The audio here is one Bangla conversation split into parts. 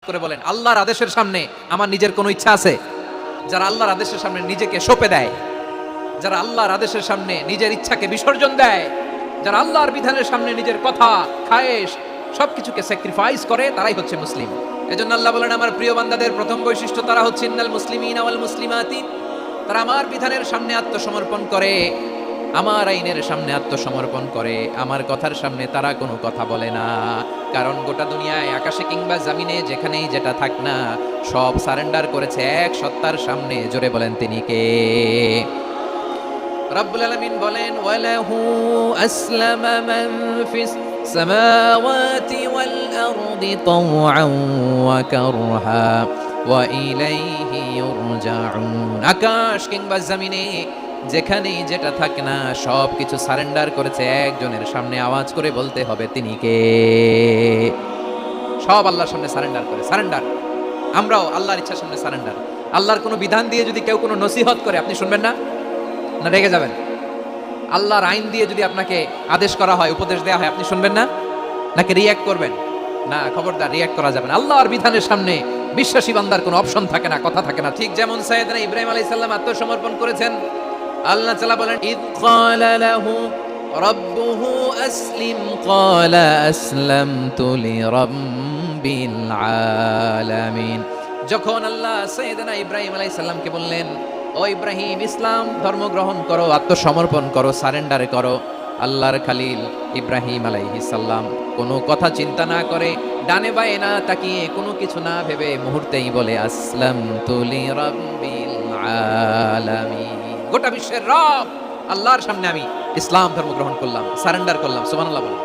করে বলেন, আল্লাহর আদেশের সামনে আমার নিজের কোনো ইচ্ছা আছে? যারা আল্লাহর আদেশের সামনে নিজেকে সঁপে দেয়, যারা আল্লাহর আদেশের সামনে নিজের ইচ্ছাকে বিসর্জন দেয়, যারা আল্লাহর বিধানের সামনে নিজের কথা, খায়েশ সবকিছুকে স্যাক্রিফাইস করে, তারাই হচ্ছে মুসলিম। এজন্য আল্লাহ বলেন, আমার প্রিয় বান্দাদের প্রথম বৈশিষ্ট্য তারা হচ্ছে ইন্নাল মুসলিমিনা ওয়াল মুসলিমাতি, তারা আমার বিধানের সামনে আত্মসমর্পণ করে, আমার আইনের সামনে আত্মসমর্পণ করে, আমার কথার সামনে তারা কোনো কথা বলে না। কারণ গোটা দুনিয়ায় আকাশে কিংবা জামিনে যেখানেই যেটা থাক না, সব সারেন্ডার করেছে এক সত্তার সামনে। জোরে বলেন তিনি কে? রব্বুল আলামিন বলেন, ওয়ালাহু আসলামা মান ফিস সামাওয়াতি ওয়াল আরদি তাওআন ওয়া কারহা ওয়া ইলাইহি ইউরজাউন। আকাশ কিংবা জমিনে যেখানেই যেটা থাকে না, সব কিছু সারেন্ডার করেছে একজনের সামনে। আওয়াজ করে বলতে হবে তিনি কে? সব আল্লাহর সামনে সারেন্ডার করে। সারেন্ডার। আমরাও আল্লাহর ইচ্ছার সামনে সারেন্ডার। আল্লাহর কোনো বিধান দিয়ে যদি কেউ কোনো নসিহত করে, আপনি শুনবেন না? না রেগে যাবেন? আল্লাহর আইন দিয়ে যদি আপনাকে আদেশ করা হয়, উপদেশ দেওয়া হয়, আপনি শুনবেন না? নাকি রিয়্যাক্ট করবেন? না, খবরদার, রিয়্যাক্ট করা যাবে না। আল্লাহর বিধানের সামনে বিশ্বাসী বান্দার কোনো অপশন থাকে না, কথা থাকে না। ঠিক যেমন সাইয়েদনা ইব্রাহিম আলাইহিস সালাম আত্মসমর্পণ করেছেন। আল্লাহ তাআলা বলেন, ইদ ক্বালা লাহু রাব্বুহু আসলিম ক্বালা আসলামতু লিরাব্বিল আলামিন। যখন আল্লাহ সাইয়েদনা ইব্রাহিম আলাইহিস সালামকে বললেন, ও ইব্রাহিম, ইসলাম ধর্ম গ্রহণ করো, আত্মসমর্পণ করো, সারেন্ডার করো, আল্লাহর খালিল ইব্রাহিম আলাইহিস সালাম কোনো কথা চিন্তা না করে, ডানে বায়ে না তাকিয়ে, কোনো কিছু না ভেবে মুহূর্তেই বলে, আসলামতু লিরাব্বিল আলামিন। গোটা বিশ্বের রব আল্লাহর সামনে আমি ইসলাম ধর্ম গ্রহণ করলাম, সারেন্ডার করলাম। সুবহানাল্লাহ বলেন।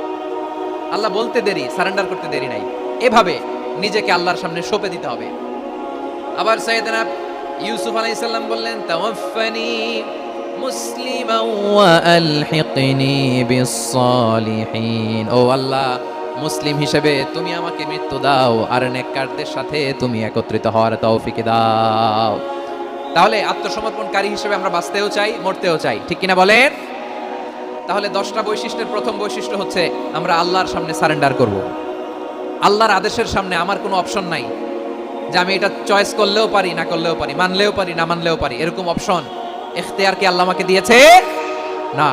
আল্লাহ বলতে দেরি, সারেন্ডার করতে দেরি নাই। এভাবে নিজেকে আল্লাহর সামনে সঁপে দিতে হবে। আবার সাইয়েদনা ইউসুফ আলাইহিস সালাম বললেন, তাওয়াফফানি মুসলিমান ওয়া আলহিকনি বিস সালিহিন। ও আল্লাহ, মুসলিম হিসেবে তুমি আমাকে মৃত্যু দাও, আর নেককারদের সাথে তুমি একত্রিত হওয়ার তৌফিক দাও। তাহলে আত্মসমর্পণকারী হিসেবে আমরা বাঁচতেও চাই, মরতেও চাই, ঠিক কিনা বলেন? তাহলে 10টা বৈশিষ্ট্যের প্রথম বৈশিষ্ট্য হচ্ছে আমরা আল্লাহর সামনে সারেন্ডার করব। আল্লাহর আদেশের সামনে আমার কোনো অপশন নাই যে আমি এটা চয়েস করলেও পারি, না করলেও পারি, মানলেও পারি, না মানলেও পারি, এরকম অপশন ইখতিয়ার কি আল্লাহ আমাকে দিয়েছে? না।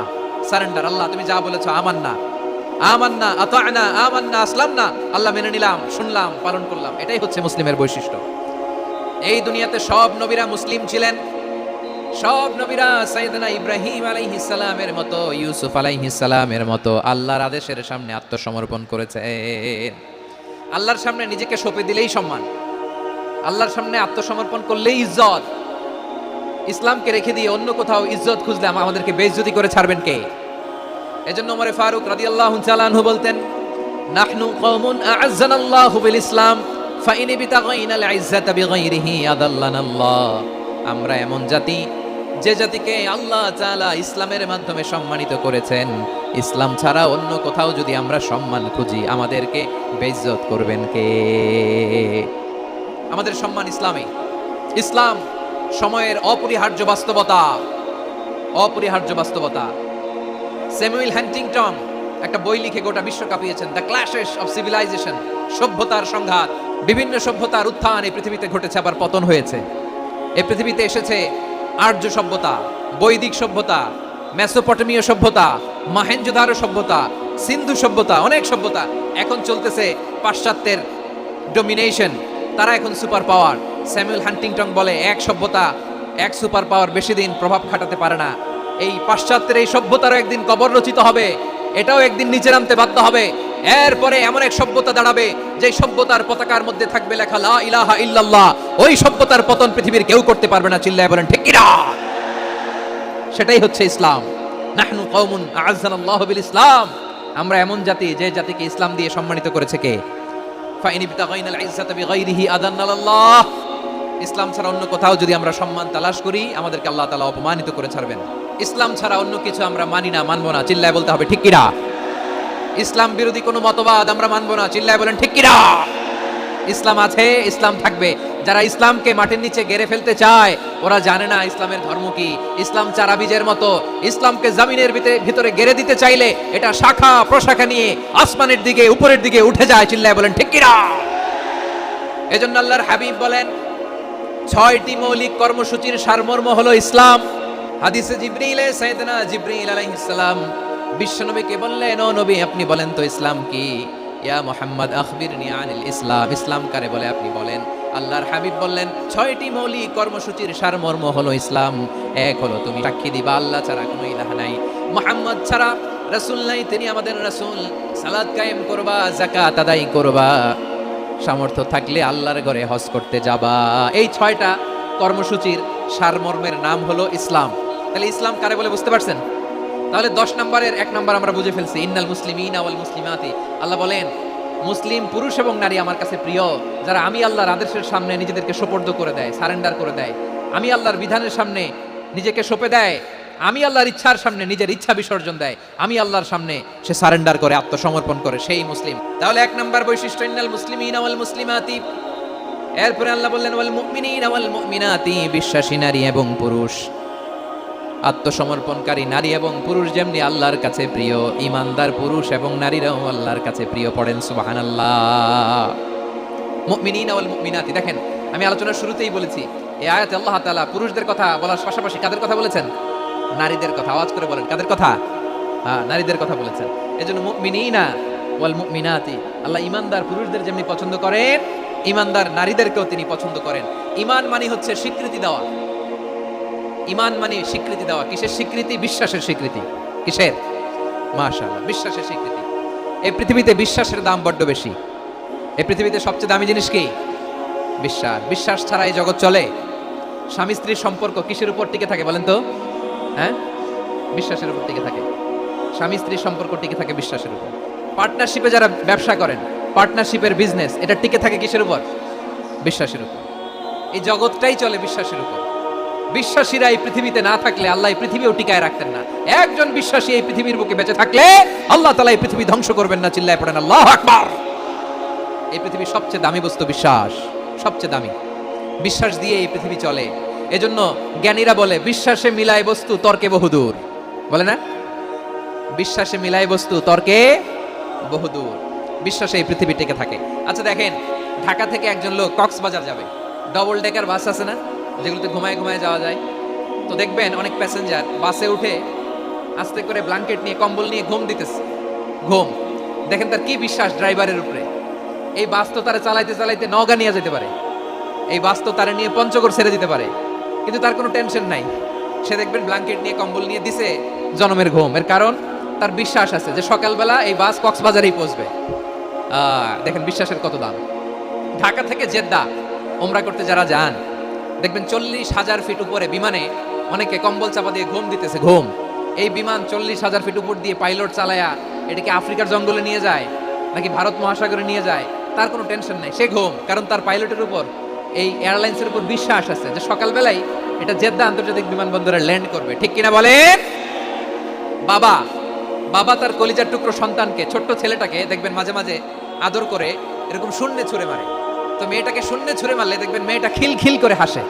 সারেন্ডার। আল্লাহ তুমি যা বলেছো আমান্না, আমান্না, আতা'না, আমান্না, আসলামনা, আল্লাহ মেনে নিলাম, শুনলাম, পালন করলাম। এটাই হচ্ছে মুসলিমের বৈশিষ্ট্য। এই দুনিয়াতে সব নবীরা মুসলিম ছিলেন। সব নবীরা সাইয়েদনা ইব্রাহিম আলাইহিস সালামের মতো, ইউসুফ আলাইহিস সালামের মতো আল্লাহর আদেশের সামনে আত্মসমর্পণ করেছেন। আল্লাহর সামনে নিজেকে সঁপে দিলেই সম্মান, আল্লাহর সামনে আত্মসমর্পণ করলেই ইজ্জত। ইসলামকে রেখে দিয়ে অন্য কোথাও ইজ্জত খুঁজলে আমাদেরকে বেইজ্জতি করে ছাড়বেন কে? এজন্য ওমর ফারুক রাদিয়াল্লাহু তাআলা আনহু বলতেন, নাহনু কওমুন আ'আজ্জানাল্লাহু বিল ইসলাম ফাইন বিতাগাইনাল ইজ্জাতা বিগাইরিহি আদাল্লানাল্লাহ। আমরা এমন জাতি, যে জাতিকে আল্লাহ তাআলা ইসলামের মাধ্যমে সম্মানিত করেছেন। ইসলাম ছাড়া অন্য কোথাও যদি আমরা সম্মান খুঁজি, আমাদেরকে বেইজ্জত করবেন কে? আমাদের সম্মান ইসলামে। ইসলাম সময়ের অপরিহার্য বাস্তবতা, অপরিহার্য বাস্তবতা। স্যামুয়েল হান্টিংটন একটা বই লিখে গোটা বিশ্ব কাঁপিয়েছেন, দ্য ক্ল্যাশেস অফ সিভিলাইজেশন। সভ্যতার সংঘাত, বিভিন্ন সভ্যতার উত্থান এই পৃথিবীতে ঘটেছে, আবার পতন হয়েছে। এই পৃথিবীতে এসেছে আর্য সভ্যতা, বৈদিক সভ্যতা, মেসোপটেমীয় সভ্যতা, মহেঞ্জোদারো সভ্যতা, সিন্ধু সভ্যতা, অনেক সভ্যতা। এখন চলতেছে পাশ্চাত্যের ডমিনেশন, তারা এখন সুপার পাওয়ার। স্যামুয়েল হান্টিংটন বলে, এক সভ্যতা, এক সুপার পাওয়ার বেশি দিন প্রভাব খাটাতে পারে না। এই পাশ্চাত্যের এই সভ্যতারও একদিন কবর রচিত হবে, এটাও একদিন নিচে নামতে বাধ্য হবে। এরপরে এমন এক সভ্যতা দাঁড়াবে, যে সভ্যতার পতাকার মধ্যে থাকবে লেখা লা ইলাহা ইল্লাল্লাহ। ওই সভ্যতার পতন পৃথিবীর কেউ করতে পারবে না। চিল্লায় বলেন ঠিক কিনা? সেটাই হচ্ছে ইসলাম। নাহনু কওমুন আ'আজ্জানাল্লাহু বিল ইসলাম। আমরা এমন জাতি, যে জাতিকে ইসলাম দিয়ে সম্মানিত করেছে কে? ফাইন বিতাগাইনাল ইজ্জাতা বিগাইরিহি আদাল্লানাল্লাহ। ইসলাম ছাড়া অন্য কোথাও যদি আমরা সম্মান তালাশ করি, আমাদেরকে আল্লাহ তাআলা অপমানিত করে ছাড়বেন। ইসলাম ছাড়া অন্য কিছু আমরা মানি না, মানবো না। চিল্লায় বলতে হবে ঠিক কিনা? ইসলাম বিরোধী কোনো মতবাদ আমরা মানবো না। চিল্লায় বলেন ঠিক কিনা? ইসলাম আছে, ইসলাম থাকবে। যারা ইসলামকে মাটির নিচে গেড়ে ফেলতে চায়, ওরা জানে না ইসলামের ধর্ম কি। ইসলাম চারা বীজের মতো, ইসলামকে জমিনের ভিতরে গেড়ে দিতে চাইলে এটা শাখা প্রশাখা নিয়ে আসমানের দিকে, উপরের দিকে উঠে যায়। চিল্লায় বলেন ঠিক কিনা? এজন্য আল্লাহর হাবিব বলেন 6টি মৌলিক কর্মসূচির সারমর্ম হলো ইসলাম। হাদিসে জিবরিল সাইয়েদনা জিবরিল আলাইহিস সালাম বিশ্বনবীকে বললেন, ও নবী আপনি বলেন তো ইসলাম কি? ইয়া মুহাম্মদ আখবিরনি আনিল ইসলাম, ইসলাম কারে বলে আপনি বলেন। আল্লাহর হাবিব বললেন 6টি মৌলিক কর্মসূচির সারমর্ম হলো ইসলাম। এক হলো তুমি সাক্ষী দিবা আল্লাহ ছাড়া কোনো ইলাহ নাই, মুহাম্মদ ছাড়া রাসূল নাই, তিনি আমাদের রাসূল। সালাত কায়েম করবা, যাকাত আদায় করবা, সামর্থ্য থাকলে আল্লাহর ঘরে হজ করতে যাবা। এই 6টা কর্মসূচির সারমর্মের নাম হলো ইসলাম। তাহলে ইসলাম কারে বলে বুঝতে পারছেন? তাহলে 10 নম্বরের 1 নম্বর আমরা বুঝে ফেলছি, ইন্নাল মুসলিমিনা ওয়াল মুসলিমাতি। আল্লাহ বলেন মুসলিম পুরুষ এবং নারী আমার কাছে প্রিয়, যারা আমি আল্লাহর আদেশের সামনে নিজেদেরকে সোপর্দ করে দেয়, সারেন্ডার করে দেয়, আমি আল্লাহর বিধানের সামনে নিজেকে সঁপে দেয়, আমি আল্লাহর ইচ্ছার সামনে নিজের ইচ্ছা বিসর্জন দেয়, আমি আল্লাহর সামনে সে সারেন্ডার করে, আত্মসমর্পণ করে, সেই মুসলিম। তাহলে 1 নম্বর বৈশিষ্ট্য ইন্নাল মুসলিমিনা ওয়াল মুসলিমাতি। এরপরে আল্লাহ বললেন ওয়াল মুমিনিনা ওয়াল মুমিনাতি, বিশ্বাসী নারী এবং পুরুষ, আত্মসমর্পণকারী নারী এবং পুরুষ যেমনি আল্লাহর কাছে প্রিয়, ইমানদার পুরুষ এবং নারীরাও আল্লাহর কাছে প্রিয়। পড়েন সুবহানাল্লাহ। মুমিনিনা ওয়াল মুমিনাতি, দেখেন আমি আলোচনার শুরুতেই বলেছি এই আয়াতে আল্লাহ তাআলা পুরুষদের কথা বলার পাশাপাশি কাদের কথা বলেছেন? নারীদের কথা। আওয়াজ করে বলেন কাদের কথা? নারীদের কথা বলেছেন। এজন্য মুমিনিনা ওয়াল মুমিনাতি, আল্লাহ ইমানদার পুরুষদের যেমনি পছন্দ করেন, ইমানদার নারীদেরকেও তিনি পছন্দ করেন। ঈমান মানে হচ্ছে স্বীকৃতি দেওয়া। ঈমান মানে স্বীকৃতি দেওয়া। কিসের স্বীকৃতি? বিশ্বাসের স্বীকৃতি। কিসের? মাশাআল্লাহ, বিশ্বাসের স্বীকৃতি। এই পৃথিবীতে বিশ্বাসের দাম বড্ড বেশি। এই পৃথিবীতে সবচেয়ে দামি জিনিস কি? বিশ্বাস। বিশ্বাস ছাড়া এই জগৎ চলে? স্বামী স্ত্রীর সম্পর্ক কিসের উপর টিকে থাকে বলেন তো? হ্যাঁ, বিশ্বাসের উপর টিকে থাকে। স্বামী স্ত্রীর সম্পর্ক টিকে থাকে বিশ্বাসের উপর। পার্টনারশিপে যারা ব্যবসা করেন, পার্টনারশিপের বিজনেস, এটা টিকে থাকে কিসের উপর? বিশ্বাসের উপর। এই জগৎটাই চলে বিশ্বাসের উপর। বিশ্বাসীরা এই পৃথিবীতে না থাকলে আল্লাহ এই পৃথিবীও টিকায় রাখতেন না। একজন বিশ্বাসী এই পৃথিবীর বুকে বেঁচে থাকলে আল্লাহ তাআলা এই পৃথিবী ধ্বংস করবেন না। চিল্লায় পড়েন আল্লাহু আকবার। এই পৃথিবীর সবচেয়ে দামি বস্তু বিশ্বাস, সবচেয়ে দামি। বিশ্বাস দিয়ে এই পৃথিবী চলে। এজন্য জ্ঞানীরা বলে বিশ্বাসে মিলায় বস্তু, তর্কে বহুদূর। বলে না? বিশ্বাসে মিলায় বস্তু, তর্কে বহুদূর। বিশ্বাসে এই পৃথিবী টিকে থাকে। আচ্ছা দেখেন, ঢাকা থেকে একজন লোক কক্সবাজার যাবে, ডবল ডেকার বাস আছে না, যেগুলোতে ঘুমায় ঘুমায় যাওয়া যায়। তো দেখবেন অনেক প্যাসেঞ্জার বাসে উঠে আস্তে করে ব্ল্যাঙ্কেট নিয়ে, কম্বল নিয়ে ঘুম দিতেছে। ঘুম দেখেন তার কি বিশ্বাস ড্রাইভারের উপরে। এই বাস তো তারা চালাইতে চালাইতে নওগাঁ নিয়ে যেতে পারে, এই বাস তো তারা নিয়ে পঞ্চগড় ছেড়ে দিতে পারে, কিন্তু তার কোনো টেনশন নাই। সে দেখবেন ব্ল্যাঙ্কেট নিয়ে, কম্বল নিয়ে দিছে, জনমের ঘুম। এর কারণ তার বিশ্বাস আছে যে সকালবেলা এই বাস কক্সবাজারেই পৌঁছবে। দেখেন বিশ্বাসের কত দাম। ঢাকা থেকে জেদ্দা ওমরা করতে যারা যান, দেখবেন 40,000 ফিট উপরে বিমানে অনেকে কম্বল চাপা দিয়ে ঘুম দিতেছে। ঘুম। এই বিমান 40,000 ফিট উপর দিয়ে পাইলট চালায়া এটাকে আফ্রিকার জঙ্গলে নিয়ে যায় নাকি ভারত মহাসাগরে নিয়ে যায়, তার কোনো টেনশন নাই। সে ঘুম, কারণ তার পাইলটের উপর, এই এয়ারলাইন্সের উপর বিশ্বাস আছে যে সকালবেলায় এটা জেদ্দা আন্তর্জাতিক বিমানবন্দরে ল্যান্ড করবে। ঠিক কিনা বলেন? বাবা বাবা তার কলিজার টুকরো সন্তানকে, ছোট্ট ছেলেটাকে দেখবেন মাঝে মাঝে আদর করে এরকম শূন্যে ছুঁড়ে মারে। তো মেয়েটাকে শূন্যে ছুঁড়ে মারলে দেখবেন মেয়েটা খিলখিল করে হাসে,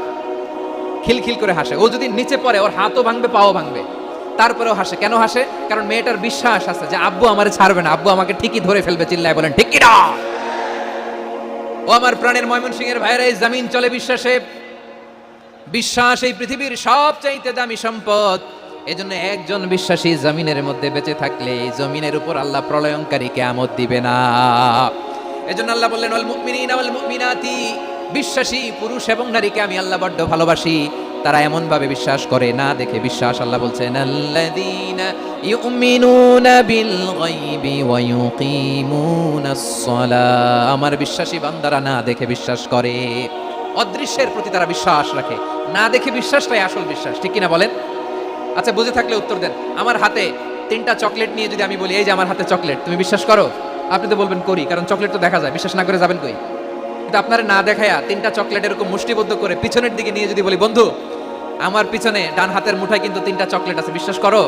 খিলখিল করে হাসে। ও যদি নিচে পড়ে ওর হাতও ভাঙবে, পাও ভাঙবে, তারপরেও হাসে। কেন হাসে? কারণ মেয়েটার বিশ্বাস আছে যে আব্বু আমারে ছাড়বে না, আব্বু আমাকে ঠিকই ধরে ফেলবে। চিল্লায় বলেন ঠিক কিনা? ও আমার প্রাণের ময়মনসিংহের ভাইরা, এই জমিন চলে বিশ্বাসে। বিশ্বাস এই পৃথিবীর সবচাইতে দামি সম্পদ। এজন্য একজন বিশ্বাসী জমিনের মধ্যে বেঁচে থাকলে এই জমিনের উপর আল্লাহ প্রলয়ঙ্কারী কিয়ামত দিবে না। এজন্য আল্লাহ বললেন ওয়াল মুমিনিনা ওয়াল মুমিনাতি, বিশ্বাসী পুরুষ এবং নারীকে আমি আল্লাহ বড্ড ভালোবাসি। তারা এমন ভাবে বিশ্বাস করে, না দেখে বিশ্বাস। আল্লাহ বলছেন আল্লাযীনা ইউমিনুনা বিল গায়বি ওয়া ইউকিমুনাস সালাহ, আমার বিশ্বাসী বান্দারা না দেখে বিশ্বাস করে। অদৃশ্যের প্রতি তারা বিশ্বাস রাখে, না দেখে বিশ্বাসটাই আসল বিশ্বাস। ঠিক কিনা বলেন? আচ্ছা বুঝে থাকলে উত্তর দেন। আমার হাতে 3টা চকলেট নিয়ে যদি আমি বলি এই যে আমার হাতে চকলেট, তুমি বিশ্বাস করো? আপনি তো বলবেন করি, কারণ চকলেট তো দেখা যায়। বিশ্বাস না করে যাবেন কই? কিন্তু আপনারা না দেখায়া 3টা চকলেট এরকম মুষ্টিবদ্ধ করে পিছনের দিকে নিয়ে যদি বলি বন্ধু আমার পিছনে ডান হাতের মুঠায় কিন্তু 3টা চকলেট আছে, বিশ্বাস করো?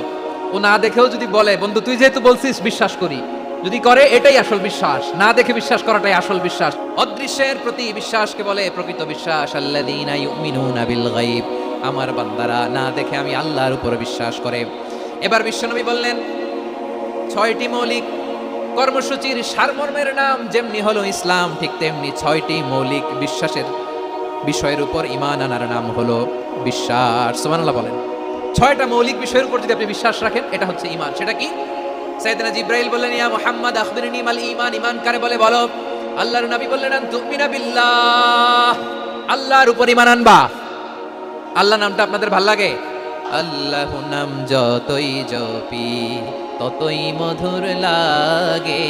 ও না দেখেও যদি বলে বন্ধু তুই যেহেতু বলছিস বিশ্বাস করি, যদি করে এটাই আসল বিশ্বাস। না দেখে বিশ্বাস করাটাই আসল বিশ্বাস। অদৃশ্যের প্রতি বিশ্বাসকে বলে প্রকৃত বিশ্বাস। আল্লাযীনা ইউমিনুনা বিল গায়ব, আমার বান্দারা না দেখে আমি আল্লাহর উপর বিশ্বাস করে। এবার বিশ্বনবী বললেন 6টি মৌলিক কর্মসূচির সারমর্মের নাম যেমনি হলো ইসলাম, ঠিক তেমনি 6টি মৌলিক বিশ্বাসের বিষয়ের উপর ঈমান আনার নাম হলো বিশ্বাস। সুবহানাল্লাহ বলেন। 6টা মৌলিক বিষয়ের উপর যদি আপনি বিশ্বাস রাখেন, এটা হচ্ছে ঈমান। সেটা কি? সাইয়েদনা জিবরাইল বললেন, ইয়া মুহাম্মদ আখবিরনি মাল ঈমান। ঈমান কারে বলে বলো। আল্লাহর নবী বললেন, আন তুমিনা বিল্লাহ, আল্লাহর উপর ঈমান আনবা। আল্লাহ নামটা আপনাদের ভাল লাগে? আল্লাহ নাম যতই জপি ততই মধুর লাগে,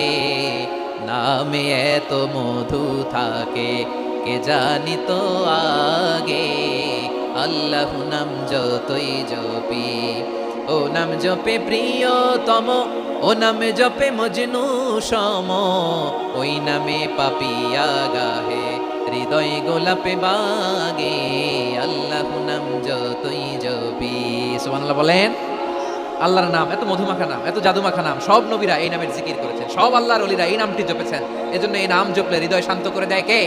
নামে এত মধু থাকে কে জানি তো আগে। আল্লাহ নাম যতই জপি, ও নাম জপে প্রিয়তম, ও নামে জপে মজনু সম, ওই নামে পাপিয়া গাহে হৃদয় গোলাপে বাগে। আল্লাহ নাম যতই জপি। সুবহানাল্লাহ বলেন। আল্লাহর নাম এত মধুমাখা নাম, এত জাদুমাখা নাম, সব নবীরা এই নামের জিকির করেছেন, সব আল্লাহর ওলিরা এই নামটি জপেছেন। এজন্য এই নাম জপলে হৃদয় শান্ত করে দেয় কে?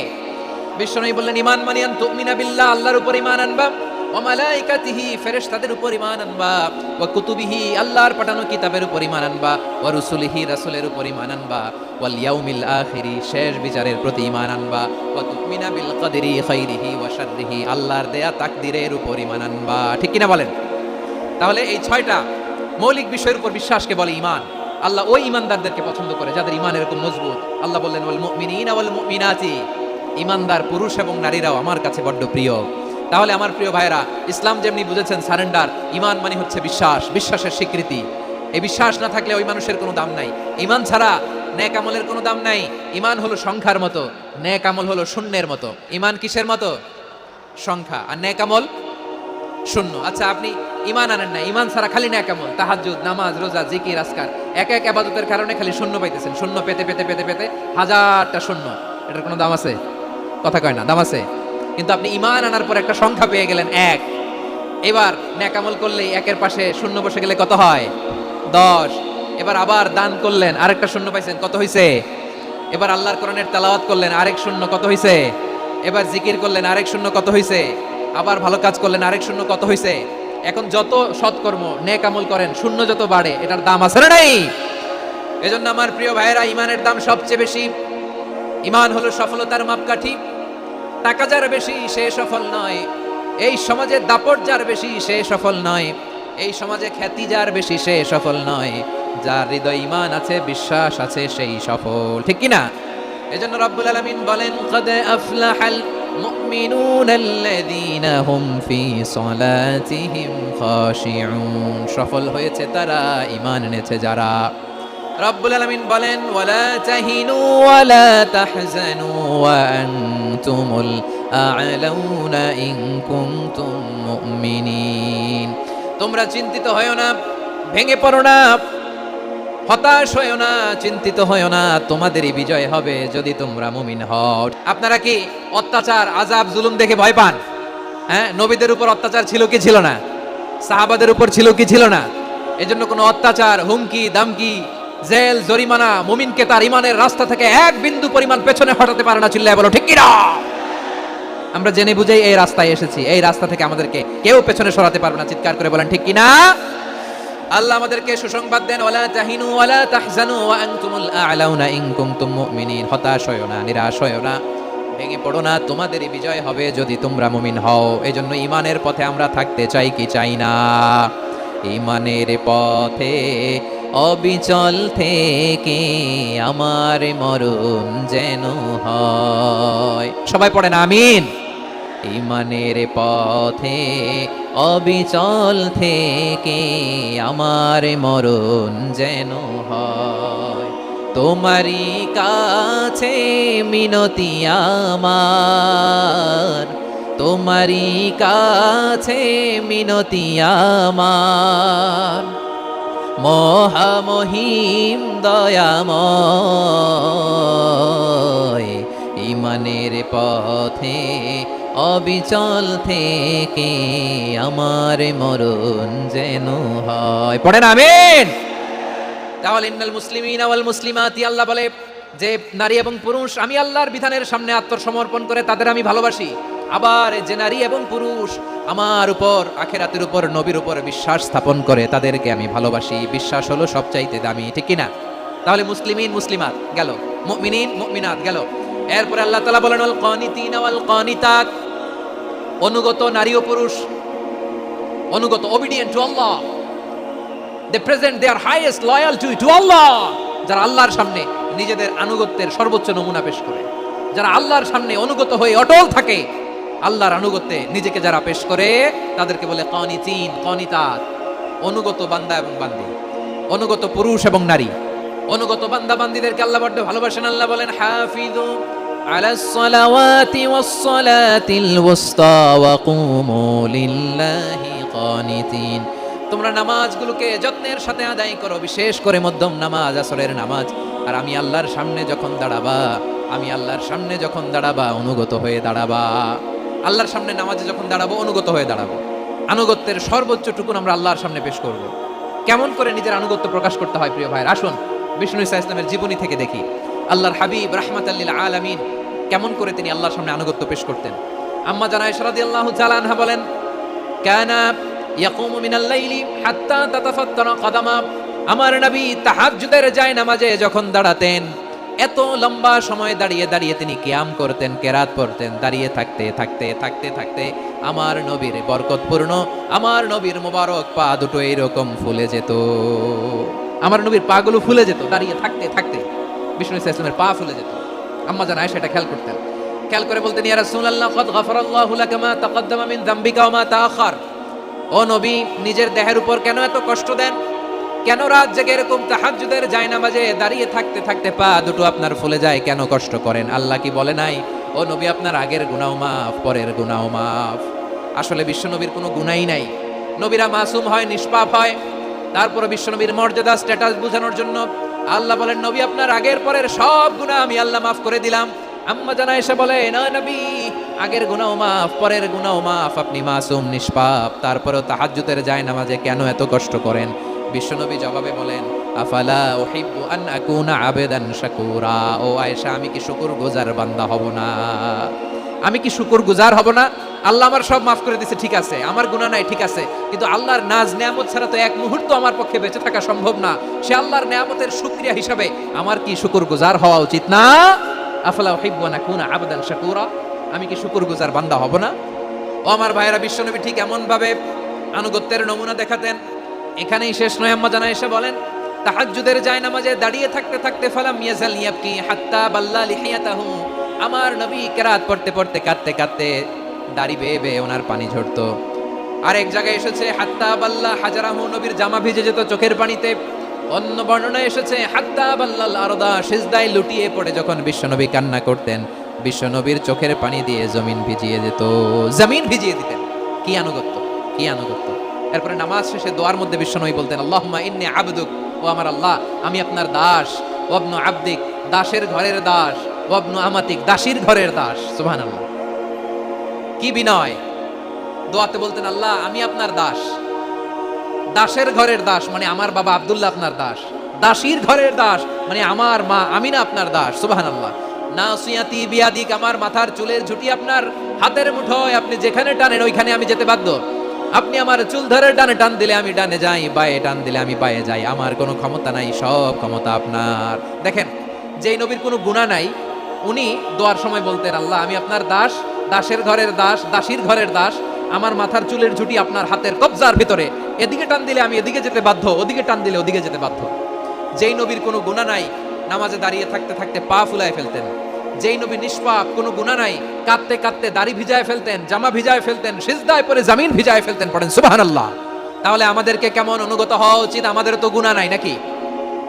বিশ্বনবী বললেন, ঈমান মানিয়ান তুমিনা বিল্লাহ, আল্লাহর উপর ঈমান আনবা, ওয়া মালাইকাতিহি, ফেরেশতাদের উপর ঈমান আনবা, ওয়া কুতুবিহি, আল্লাহর পাঠানো কিতাবের উপর ঈমান আনবা, ওয়া রুসুলিহি, রাসূলের উপর ঈমান আনবা, ওয়াল ইয়াউমিল আখিরি, শেষ বিচারের প্রতি ঈমান আনবা, ওয়া তুমিনা বিল কদরি খাইরিহি ওয়া শাররিহি, আল্লাহর দেয়া তাকদীরের উপর ঈমান আনবা। ঠিক কিনা বলেন? তাহলে এই 6টা মৌলিক বিষয়ের উপর বিশ্বাসকে বলে ঈমান। আল্লাহ ওই ঈমানদারদেরকে পছন্দ করে যাদের ঈমান এরকম মজবুত। আল্লাহ বললেন, ওয়াল মুমিনিনা ওয়াল মুমিনাতি, ঈমানদার পুরুষ এবং নারীরাও আমার কাছে বড্ড প্রিয়। তাহলে আমার প্রিয় ভাইরা, ইসলাম যেমনি বুঝেছেন সারেন্ডার, ঈমান মানে হচ্ছে বিশ্বাস, বিশ্বাসের স্বীকৃতি। এই বিশ্বাস না থাকলে ওই মানুষের কোনো দাম নাই। ঈমান ছাড়া নেক আমলের কোনো দাম নাই। ঈমান হলো সংখ্যার মতো, নেক আমল হলো শূন্যের মতো। ঈমান কিসের মতো? সংখ্যা। আর নেক আমল শূন্য। আচ্ছা, আপনি ঈমান আনেন না, ঈমান ছাড়া খালি নেক আমল, তাহাজ্জুদ, নামাজ, রোজা, জিকির, আজকার, এক এক ইবাদতের কারণে খালি শূন্য পাইতেছেন। শূন্য পেতে পেতে পেতে পেতে হাজারটা শূন্য। এটার কোনো দাম আছে? কথা কয় না, দাম আছে। কিন্তু আপনি ঈমান আনার পর একটা সংখ্যা পেয়ে গেলেন, 1। এবার নেক আমল করলেই একের পাশে শূন্য বসে গেলে কত হয়? 10। এবার আবার দান করলেন, আরেকটা শূন্য পাইছেন, কত হইছে? এবার আল্লাহর কোরআনের তেলাওয়াত করলেন, আরেক শূন্য, কত হইছে? এবার জিকির করলেন, আরেক শূন্য, কত হইছে? আবার ভালো কাজ করলেন, আরেক শূন্য, কত হইছে? এখন যত সৎকর্ম নেক আমল করেন, শূন্য যত বাড়ে, এটার দাম আছে না নাই? এজন্য আমার প্রিয় ভাইয়েরা, ঈমানের দাম সবচেয়ে বেশি। ঈমান হলো সফলতার মাপকাঠি। টাকা যার বেশি সে সফল নয়, এই সমাজে দাপট যার বেশি সে সফল নয়, এই সমাজে খ্যাতি যার বেশি সে সফল নয়, যার হৃদয় ঈমান আছে, বিশ্বাস আছে, সেই সফল। ঠিক কি না? এজন্য রব্বুল আলামিন বলেন, قد أفلح المؤمنون الذين هم في صلاتهم خاشعون, সফল হয়েছে তারা, ঈমান এনেছে যারা। রব্বুল আলামিন বলেন, ওয়ালা তাহিনু ওয়ালা তাহজানু ওয়া আনতুমুল আ'লাউনা ইন কুনতুম মুমিনিন, তোমরা চিন্তিত হয়ো না, ভেঙে পড়ো না, হতাশ হয়ো না, চিন্তিত হয়ো না, তোমাদেরই বিজয় হবে যদি তোমরা মুমিন হও। আপনারা কি অত্যাচার, আযাব, জুলুম দেখে ভয় পান? হ্যাঁ, নবীদের উপর অত্যাচার ছিল কি ছিল না? সাহাবাদের উপর ছিল কি ছিল না? এজন্য কোনো অত্যাচার, হুমকি, দামকি, জেল, জরিমানা মুমিনকে তার ঈমানের রাস্তা থেকে এক বিন্দু পরিমাণ পেছনে হটাতে পারে না। চিল্লায় বলো ঠিক কি না? আমরা জেনে বুঝেই এই রাস্তায় এসেছি, এই রাস্তা থেকে আমাদেরকে কেউ পেছনে সরাতে পারবে না। চিৎকার করে বলেন ঠিক কি না? আল্লাহ আমাদেরকে সুসংবাদ দেন, ওয়ালা তাহিনু ওয়ালা তাহজানু ওয়া আনতুমুল আ'লাউনা ইন কুনতুম মুমিনিন, হতাশ হয়ো না, নিরাশ হয়ো না, ভেঙে পড়ো না, তোমাদেরই বিজয় হবে যদি তোমরা মুমিন হও। এজন্য ঈমানের পথে আমরা থাকতে চাই কি চাই না? ঈমানের পথে অবিচল থেকে আমার মরণ যেন হয়। সবাই পড়েন আমিন। ঈমানের পথে অবিচল থেকে আমার মরণ যেন হয়, তোমারই কাছে মিনতি আমার, তোমারই কাছে মিনতি আমার, মহামহিম দয়াময়, ঈমানের পথে অবিচল থেকে আমার মরণ যেন হয়। পড়েন আমিন। তাহলে ইন্নাল মুসলিমিনা ওয়াল মুসলিমাতি, আল্লাহ বলে যে নারী এবং পুরুষ আমি আল্লাহর বিধানের সামনে আত্মসমর্পণ করে তাদের আমি ভালোবাসি। আবার যে নারী এবং পুরুষ আমার উপর, আখিরাতের উপর, নবীর উপর বিশ্বাস স্থাপন করে তাদেরকে আমি ভালোবাসি। বিশ্বাস হলো সবচাইতে দামি। ঠিক কি না? তাহলে মুসলিমিন মুসলিমাত গেল, মুমিনিন মুমিনাত গেল। এরপরে আল্লাহ তাআলা বলেন ওয়াল কানিতিনা ওয়াল কানিতাত, অনুগত নারী ও পুরুষ, অনুগত, obedient to Allah, they present their highest loyalty to Allah, যারা আল্লাহর সামনে নিজেদের আনুগত্যের সর্বোচ্চ নমুনা পেশ করে, যারা আল্লাহর সামনে অনুগত হয়ে অটল থাকে, আল্লাহর আনুগত্যে নিজেকে যারা পেশ করে তাদেরকে বলে কানিতিন কানিতাত, অনুগত বান্দা এবং বান্দী, অনুগত পুরুষ এবং নারী। অনুগত বান্দা বান্দীদেরকে আল্লাহ বড় ভালোবাসেন। আল্লাহ বলেন হাফিজু আলাস সালাওয়াতি ওয়াস সালাতিল ওয়াসতা ওয়া কুমু লিল্লাহি কানিতিন, তোমরা নামাজগুলোকে যত্নের সাথে আদায় করো, বিশেষ করে মধ্যম নামাজ, আসরের নামাজ। আর আমি আল্লাহর সামনে যখন দাঁড়াবা, আমি আল্লাহর সামনে যখন দাঁড়াবা অনুগত হয়ে দাঁড়াবা। আল্লাহর সামনে নামাজে যখন দাঁড়াবো অনুগত হয়ে দাঁড়াবো। আনুগত্যের সর্বোচ্চ টুকুন আমরা আল্লাহর সামনে পেশ করব। কেমন করে নিজের আনুগত্য প্রকাশ করতে হয় প্রিয় ভাইয়ের, আসুন বিষ্ণু ঈসা ইসলামের জীবনী থেকে দেখি। আল্লাহর হাবিব রাহমাতাল লিল আলামিন কেমন করে তিনি আল্লাহর সামনে আনুগত্য পেশ করতেন। আম্মা জানা আয়েশা রাদিয়াল্লাহু তাআলা আনহা বলেন কানা ইয়াকুমু মিনাল লাইলি হাত্তা তাতাফাত্তারা কদামা, আমার নবী তাহাজ্জুদের জায়নামাজে যখন দাঁড়াতেন এত লম্বা সময় দাঁড়িয়ে দাঁড়িয়ে তিনি কিয়াম করতেন, কেরাত পড়তেন। দাঁড়িয়ে থাকতে থাকতে থাকতে থাকতে আমার নবীর বরকতপূর্ণ, আমার নবীর মোবারক পা দুটো এইরকম ফুলে যেত, আমার নবীর পা গুলো ফুলে যেত দাঁড়িয়ে থাকতে থাকতে, বিষ্ণু ঈসা ইসলামের পা ফুলে যেত। আম্মা জান আয়েশা এটা খেয়াল করতেন, খেয়াল করে বলতেন ইয়া রাসূলুল্লাহ কদ গফারাল্লাহু লাকা মা তাকদ্দামা মিন যামবিকা ওয়া মা তাআখার, ও নবী নিজের দেহের উপর কেন এত কষ্ট দেন, কেন রাত জেগে এরকম তাহাজ্জুদের জায়নামাজে দাঁড়িয়ে থাকতে থাকতে পা দুটো আপনার ফুলে যায়, কেন কষ্ট করেন? আল্লাহ কি বলে নাই ও নবী আপনার আগের গুনাহ মাফ, পরের গুনাহ মাফ? আসলে বিশ্বনবীর কোনো গুনাহই নাই, নবীরা মাসুম হয়, নিষ্পাপ হয়। তারপরে বিশ্বনবীর মর্যাদা স্ট্যাটাস বোঝানোর জন্য আল্লাহ বলেন নবী আপনার আগের পরের সব গুনাহ আমি আল্লাহ মাফ করে দিলাম। আম্মা জানা এসে বলে না নবী আগের গুনাহ মাফ, পরের গুনাহ মাফ, আপনি মাসুম নিষ্পাপ, তারপরেও তাহাজ্জুদের জায়নামাজে কেন এত কষ্ট করেন? বিশ্বনবী জবাবে বলেন আফালা উহিব্বু আন আকুনা আবেদান শাকুরা, ও আয়েশা আমি কি শুকরগুজার বান্দা হব না? আমি কি শুকরগুজার হব না? আল্লাহ আমার সব মাফ করে দিয়েছে, ঠিক আছে, আমার গুনাহ নাই, ঠিক আছে, কিন্তু আল্লাহর নাজ নেয়ামত ছাড়া তো এক মুহূর্ত আমার পক্ষে বেঁচে থাকা সম্ভব না। সে আল্লাহর নেয়ামতের শুকরিয়া হিসাবে আমার কি শুকরগুজার হওয়া উচিত না? আফালা উহিব্বু আন আকুনা আবেদান শাকুরা, আমি কি শুকরগুজার বান্দা হব না? ও আমার ভাইয়েরা, বিশ্বনবী ঠিক এমন ভাবে আনুগত্যের নমুনা দেখাতেন। এখানেই শেষ নয়, আম্মা জানা এসে বলেন তাহাজ্জুদের জায়নামাজে দাঁড়িয়ে থাকতে থাকতে ফালাম ইয়াজাল ইয়াবকি হাত্তা বাল্লা লিহিয়াতাহু, আমার নবী কেরাত পড়তে পড়তে কাঁদতে কাঁদতে দাড়ি বেয়ে বেয়ে ওনার পানি ঝরতো। আর এক জায়গায় এসেছে হাত্তা বাল্লা হাজারাহু, নবীর জামা ভিজে যেত চোখের পানিতে। অন্য বর্ণনায় এসেছে হাত্তা বাল্লাল আরদা, সিজদায় লুটিয়ে পড়ে যখন বিশ্বনবী কান্না করতেন বিশ্বনবীর চোখের পানি দিয়ে জমিন ভিজিয়ে যেত, জমিন ভিজিয়ে দিতেন। কি আনুগত্য, কি আনুগত্য! এরপরে নামাজ শেষে দোয়ার মধ্যে বিশ্বনবী বলতেন আল্লাহুম্মা ইন্নী আবদুক, ও আমার আল্লাহ আমি আপনার দাস, ওয়াবনু আবদিক দাসের ঘরের দাস, ওয়াবনু আমাতিক দাসীর ঘরের দাস। সুবহানাল্লাহ, কি বিনয়! দোয়াতে বলতেন আল্লাহ আমি আপনার দাস, দাসের ঘরের দাস মানে আমার বাবা আব্দুল্লাহ আপনার দাস, দাসীর ঘরের দাস মানে আমার মা আমিনা আপনার দাস। সুবহানাল্লাহ, নাসিয়াতি বিয়াদিক, আমার মাথার চুলের ঝুঁটি আপনার হাতের মুঠোয়, আপনি যেখানে টানেন ওইখানে আমি যেতে বাধ্য। আপনি আমার চুল ধরে ডানে টান দিলে আমি ডানে যাই, বায়ে টান দিলে আমি বায়ে যাই, আমার কোনো ক্ষমতা নাই, সব ক্ষমতা আপনার। দেখেন, যেই নবীর কোনো গুনাহ নাই উনি দোয়ার সময় বলতেন আল্লাহ আমি আপনার দাস, দাসের ঘরের দাস, দাসীর ঘরের দাস, আমার মাথার চুলের ঝুঁটি আপনার হাতের কবজার ভিতরে, এদিকে টান দিলে আমি এদিকে যেতে বাধ্য, ওদিকে টান দিলে ওদিকে যেতে বাধ্য। যেই নবীর কোনো গুনাহ নাই নামাজে দাঁড়িয়ে থাকতে থাকতে পা ফুলায় ফেলতেন, যেই নবী নিষ্পাপ, কোনো গুনাহ নাই, কাঁদতে কাঁদতে দাড়ি ভিজায় ফেলতেন, জামা ভিজায় ফেলতেন, সিজদায় পড়ে জমিন ভিজায় ফেলতেন। পড়েন সুবহানাল্লাহ। তাহলে আমাদেরকে কেমন অনুগত হওয়া উচিত? আমাদের তো গুনাহ নাই নাকি?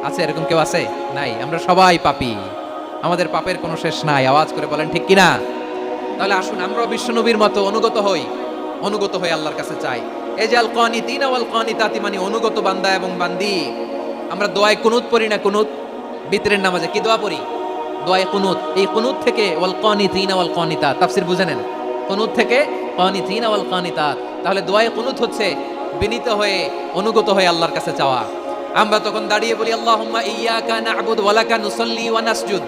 আছে এরকম কেউ? আছে? নাই। আমরা সবাই পাপী, আমাদের পাপের কোনো শেষ নাই। আওয়াজ করে বলেন ঠিক কিনা? তাহলে আসুন আমরা বিশ্বনবীর মতো অনুগত হই, অনুগত হয়ে আল্লাহর কাছে চাই। এই যে আল কানিতিনা ওয়াল কানিতাতি মানে অনুগত বান্দা এবং বান্দি। আমরা দোয়ায় কুনুত পড়ি না? কুনুত বিতরের নামাজে কি দোয়া পড়ি? দোয়ায়ে কুনুত। এই কুনুত থেকে ওয়াল কানিতিনা ওয়াল কানিতাত তাফসীর বুঝে নেন। কুনুত থেকে কানিতিনা ওয়াল কানিতাত। তাহলে দোয়ায়ে কুনুত হচ্ছে বিনীত হয়ে অনুগত হয়ে আল্লাহর কাছে চাওয়া। আমরা তখন দাঁড়িয়ে বলি আল্লাহুম্মা ইয়্যাকা না'বুদু ওয়া লাকা নুসাল্লি ওয়া নাসজুদ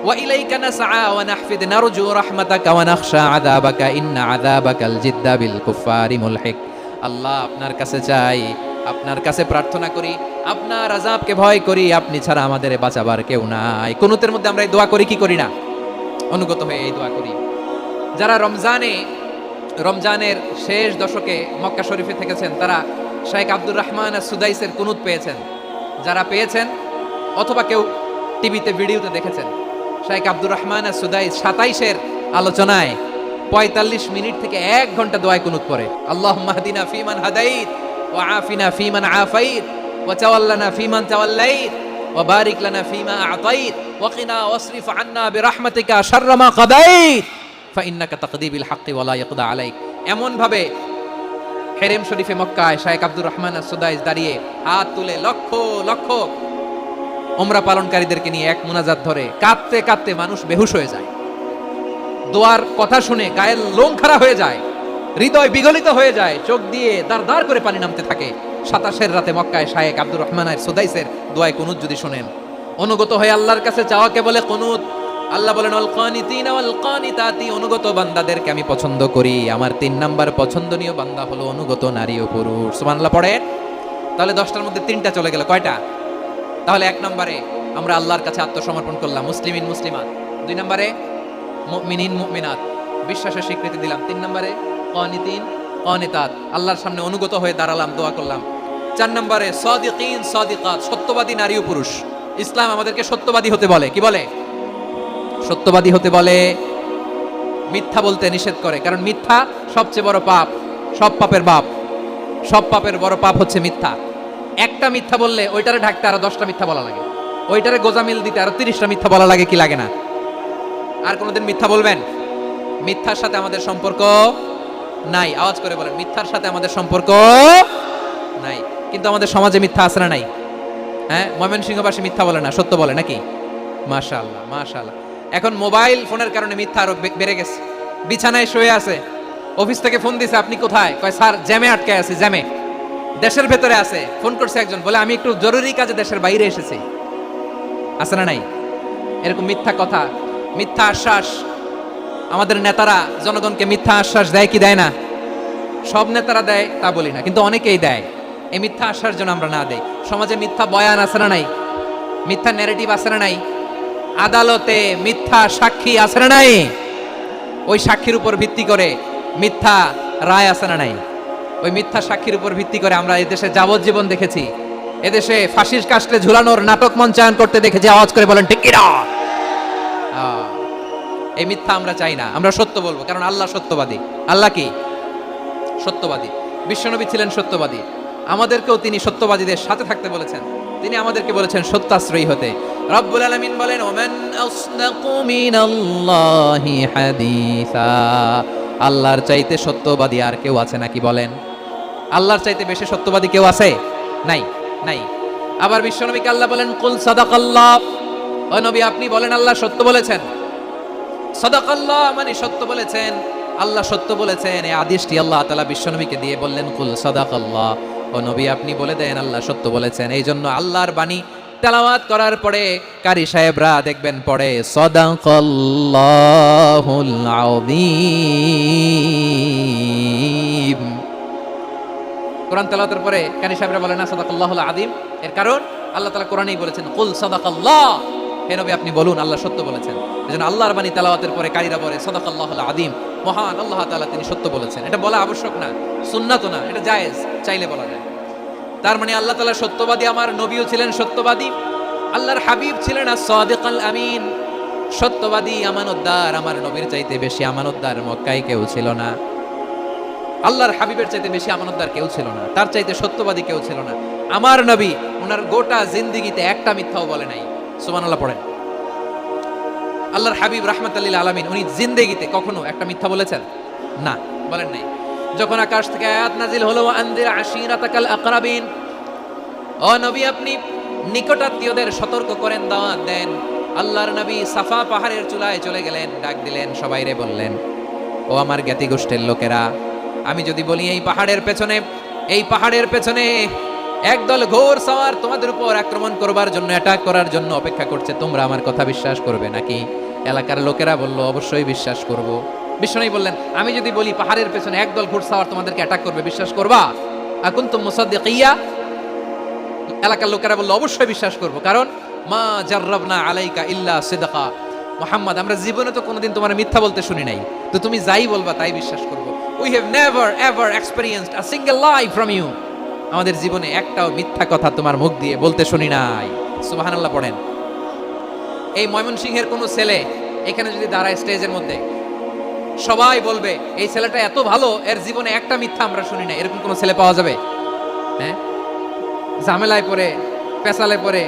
ওয়া ইলাইকা নাসআ ওয়া নাহফিদ নারজু রাহমাতাকা ওয়া নাখশা আযাবাকা ইন্না আযাবাকাল জিদ্দা বিল কুফফারি মুলহিক। আল্লাহ আপনার কাছে চাই, আপনার কাছে প্রার্থনা করি, আপনার আযাবকে ভয় করি, আপনি ছাড়া আমাদের বাঁচাবার কেউ নাই। কুনুতের মধ্যে আমরা এই দোয়া করি কি করি না? অনুগত হয়ে এই দোয়া করি। যারা রমজানের শেষ দশকে মক্কা শরীফে থেকেছেন তারা শেখ আব্দুর রহমান সুদাইসের কুনুত পেয়েছেন। যারা পেয়েছেন অথবা কেউ টিভিতে ভিডিওতে দেখেছেন, শেখ আব্দুর রহমান সুদাইস 27-এর আলোচনায় 45 মিনিট থেকে 1 ঘন্টা দোয়ায় কুনুত পড়ে। আল্লাহুম্মা হদিনা ফিমান হাদাইত ওয়া আফিনা ফিমান আফাইত ওয়া তাওয়াল্লানা ফিমান তাওয়াল্লাইত ওয়া বারিক লানা ফিমা আ'তাইত ওয়া কিনা ওয়াসরিফ আন্না বিরহমাতিকা শাররা মা কাদাইত ফাইন্নাকা তাকদি বিল হাক্কি ওয়া লা ইয়াকদা আলাইক। এমন ভাবে হেরেম শরীফে মক্কায় শেখ আব্দুর রহমান সুদাইস দাঁড়িয়ে হাত তুলে লক্ষ লক্ষ উমরা পালনকারীদেরকে নিয়ে এক মুনাজাত ধরে কাঁদতে কাঁদতে মানুষ বেহুশ হয়ে যায়। দোয়ার কথা শুনে গায়ের লোম খাড়া হয়ে যায়, হৃদয় বিগলিত হয়ে যায়, চোখ দিয়ে দাঁড় দাঁড় করে পানি নামতে থাকে। 27-এর রাতে মক্কায় শেখ আব্দুর রহমান সুদাইসের দোয়ায় কুনুত যদি শুনেন, অনুগত হয়ে আল্লাহর কাছে চাওয়াকে বলে কুনুত। আল্লাহ বলেন আল কানিতিনা ওয়াল কানিতাতি, অনুগত বান্দাদেরকে আমি পছন্দ করি। আমার 3 নাম্বার পছন্দনীয় বান্দা হলো অনুগত নারী ও পুরুষ। সুবহানাল্লাহ পড়েন। তাহলে 10টার মধ্যে 3টা চলে গেল, কয়টা? তাহলে 1 নম্বরে আমরা আল্লাহর কাছে আত্মসমর্পণ করলাম, মুসলিমিন মুসলিমাত। 2 নম্বরে মুমিনিন মুমিনাত, বিশ্বাসের স্বীকৃতি দিলাম। 3 নম্বরে কানিতিন কানিতাত, আল্লাহর সামনে অনুগত হয়ে দাঁড়ালাম, দোয়া করলাম। 4 নম্বরে সাদিকিন সাদিকাত, সত্যবাদী নারী ও পুরুষ। ইসলাম আমাদেরকে সত্যবাদী হতে বলে, কি বলে? সত্যবাদী হতে বলে, মিথ্যা বলতে নিষেধ করে। কারণ মিথ্যা সবচেয়ে বড় পাপ, সব পাপের বাপ। সব পাপের বড় পাপ হচ্ছে মিথ্যা। একটা মিথ্যা বললে ওইটারে ঢাকতে আরো 10টা মিথ্যা বলা লাগে, ওইটারে গোজামিল দিতে আরো 30টা মিথ্যা বলা লাগে, কি লাগে না? আর কোনোদিন মিথ্যা বলবেন? মিথ্যার সাথে আমাদের সম্পর্ক নাই। আওয়াজ করে বলেন, মিথ্যার সাথে আমাদের সম্পর্ক নাই। কিন্তু আমাদের সমাজে মিথ্যা আছে না নাই? হ্যাঁ, ময়মনসিংহবাসী মিথ্যা বলে না, সত্য বলে নাকি? মাশাআল্লাহ মাশাআল্লাহ। এখন মোবাইল ফোনের কারণে মিথ্যা আরো বেড়ে গেছে। বিছানায় শুয়ে আছে, অফিস থেকে ফোন দিছে, আপনি কোথায়? কয় স্যার জ্যামে আটকে আছে, জ্যামে। দেশের ভেতরে আছে, ফোন করছে একজন, বলে আমি একটু জরুরি কাজে দেশের বাইরে এসেছি। আছে না নাই? এরকম মিথ্যা কথা, মিথ্যা আশ্বাস। আমাদের নেতারা জনগণকে মিথ্যা আশ্বাস দেয় কি দেয় না? সব নেতারা দেয় তা বলি না, কিন্তু অনেকেই দেয়। এই মিথ্যা আশ্বাস যেন আমরা না দেই। সমাজে মিথ্যা বয়ান আছে না নাই? মিথ্যা ন্যারেটিভ আছে না নাই? আদালতে মিথ্যা সাক্ষী আছে না নাই? ওই সাক্ষীর উপর ভিত্তি করে মিথ্যা রায় আছে না নাই? ওই মিথ্যা সাক্ষীর উপর ভিত্তি করে আমরা এদেশে যাবজ্জীবন দেখেছি, এদেশে ফাঁসির কাস্টে ঝুলানোর নাটক মঞ্চায়ন করতে দেখেছি। আওয়াজ করে বলেন ঠিক কিনা? এই মিথ্যা আমরা চাই না, আমরা সত্য বলবো, কারণ আল্লাহ সত্যবাদী। আল্লাহ কি? সত্যবাদী। বিশ্বনবী ছিলেন সত্যবাদী, আমাদেরকেও তিনি সত্যবাদীদের সাথে থাকতে বলেছেন। তিনি আমাদেরকে বলেছেন সত্যাশ্রয়ী হতে। রব্বুল আলামিন বলেন ওমান আসদাকু মিনাল্লাহি হাদিসা, আল্লাহর চাইতে সত্যবাদী আর কেউ আছে নাকি বলেন? আল্লাহর চাইতে বেশি সত্যবাদী কেউ আছে? নাই, নাই। আবার বিশ্বনবীকে আল্লাহ বলেন কুল সাদাকাল্লাহ, ও নবী আপনি বলেন আল্লাহ সত্য বলেছেন। সাদাকাল্লাহ মানে সত্য বলেছেন, আল্লাহ সত্য বলেছেন। এই আদেশটি আল্লাহ তাআলা বিশ্বনবীকে দিয়ে বললেন কুল সাদাকাল্লাহ, ও নবী আপনি বলে দেন আল্লাহ সত্য বলেছেন। এই জন্য আল্লাহর বাণী তেলাওয়াত করার পরে কারি সাহেবরা দেখবেন পড়ে সাদাকাল্লাহুল আযীম। কোরআন তেলাওয়াতের পরে কারি সাহেবরা বলেন না সাদাকাল্লাহুল আযীম, এর কারণ আল্লাহ তাআলা কোরআনেই বলেছেন কুল সাদাকাল্লাহ, হে নবী আপনি বলুন আল্লাহ সত্য বলেছেন। এজন্য আল্লাহর বাণী তেলাওয়াতের পরে কারিরা বলে সাদাকাল্লাহুল আযীম, মহান আল্লাহ তাআলা তিনি সত্য বলেছেন। এটা বলা আবশ্যক না, সুন্নাতও না, এটা জায়েজ, চাইলে বলা যায়। তার মানে আল্লাহ তাআলা সত্যবাদী, আমার নবীও ছিলেন সত্যবাদী, আল্লাহর হাবিব ছিলেন as-সাদিকাল আমিন, সত্যবাদী আমানতদার। আমার নবীর চাইতে বেশি আমানতদার মক্কায় কেউ ছিল না, আল্লাহর হাবিবের চাইতে বেশি আমানতদার কেউ ছিল না, তার চাইতে সত্যবাদী কেউ ছিল না। আমার নবী ওনার গোটা জিন্দেগিতে একটা মিথ্যাও বলে নাই। সুবহানাল্লাহ পড়েন। আল্লাহর হাবিব রাহমাতুল লিল আলামিন উনি জিন্দেগিতে কখনো একটা মিথ্যা বলেছেন? না, বলেন নাই। যখন আকাশ থেকে আয়াত নাজিল হলো আনজির আশিরাতাকাল আকরাবিন, ও নবী আপনি নিকটাত্মীয়দের সতর্ক করেন, দাওয়াত দেন। আল্লাহর নবী সাফা পাহাড়ের চূড়ায় চলে গেলেন, ডাক দিলেন, সবাইরে বললেন ও আমার জ্ঞাতি গোষ্ঠীর লোকেরা, আমি যদি বলি এই পাহাড়ের পেছনে একদল ঘোর সওয়ার তোমাদের উপর আক্রমণ করবার জন্য, অ্যাটাক করার জন্য অপেক্ষা করছে, তোমরা আমার কথা বিশ্বাস করবে নাকি? এলাকার লোকেরা বলল অবশ্যই বিশ্বাস করব। বিশ্বনবী বললেন আমি যদি বলি পাহাড়ের পেছনে একদল ঘোর সওয়ার তোমাদেরকে অ্যাটাক করবে, বিশ্বাস করবা? আকুনতুম মুসাদ্দিকিয়া, এলাকার লোকেরা বললো অবশ্যই বিশ্বাস করব, কারণ মা জাররাবনা আলাইকা ইল্লা সিদকা। মুহাম্মদ, আমরা জীবনে তো কোনোদিন তোমার মিথ্যা বলতে শুনি নাই, তো তুমি যাই বলবা তাই বিশ্বাস করব। We have never ever experienced a single lie from you. আমাদের জীবনে একটাও মিথ্যা কথা তোমার মুখ দিয়ে বলতে শুনি নাই। সুবহানাল্লাহ পড়েন। এই ময়মনসিংহের কোনো ছেলে এখানে যদি দাঁড়ায় স্টেজের মধ্যে, সবাই বলবে এই ছেলেটা এত ভালো, এর জীবনে একটা মিথ্যা আমরা শুনি না। এরকম কোন ছেলে পাওয়া যাবে? হ্যাঁ, ঝামেলায় পড়ে, পেশালে পড়ে,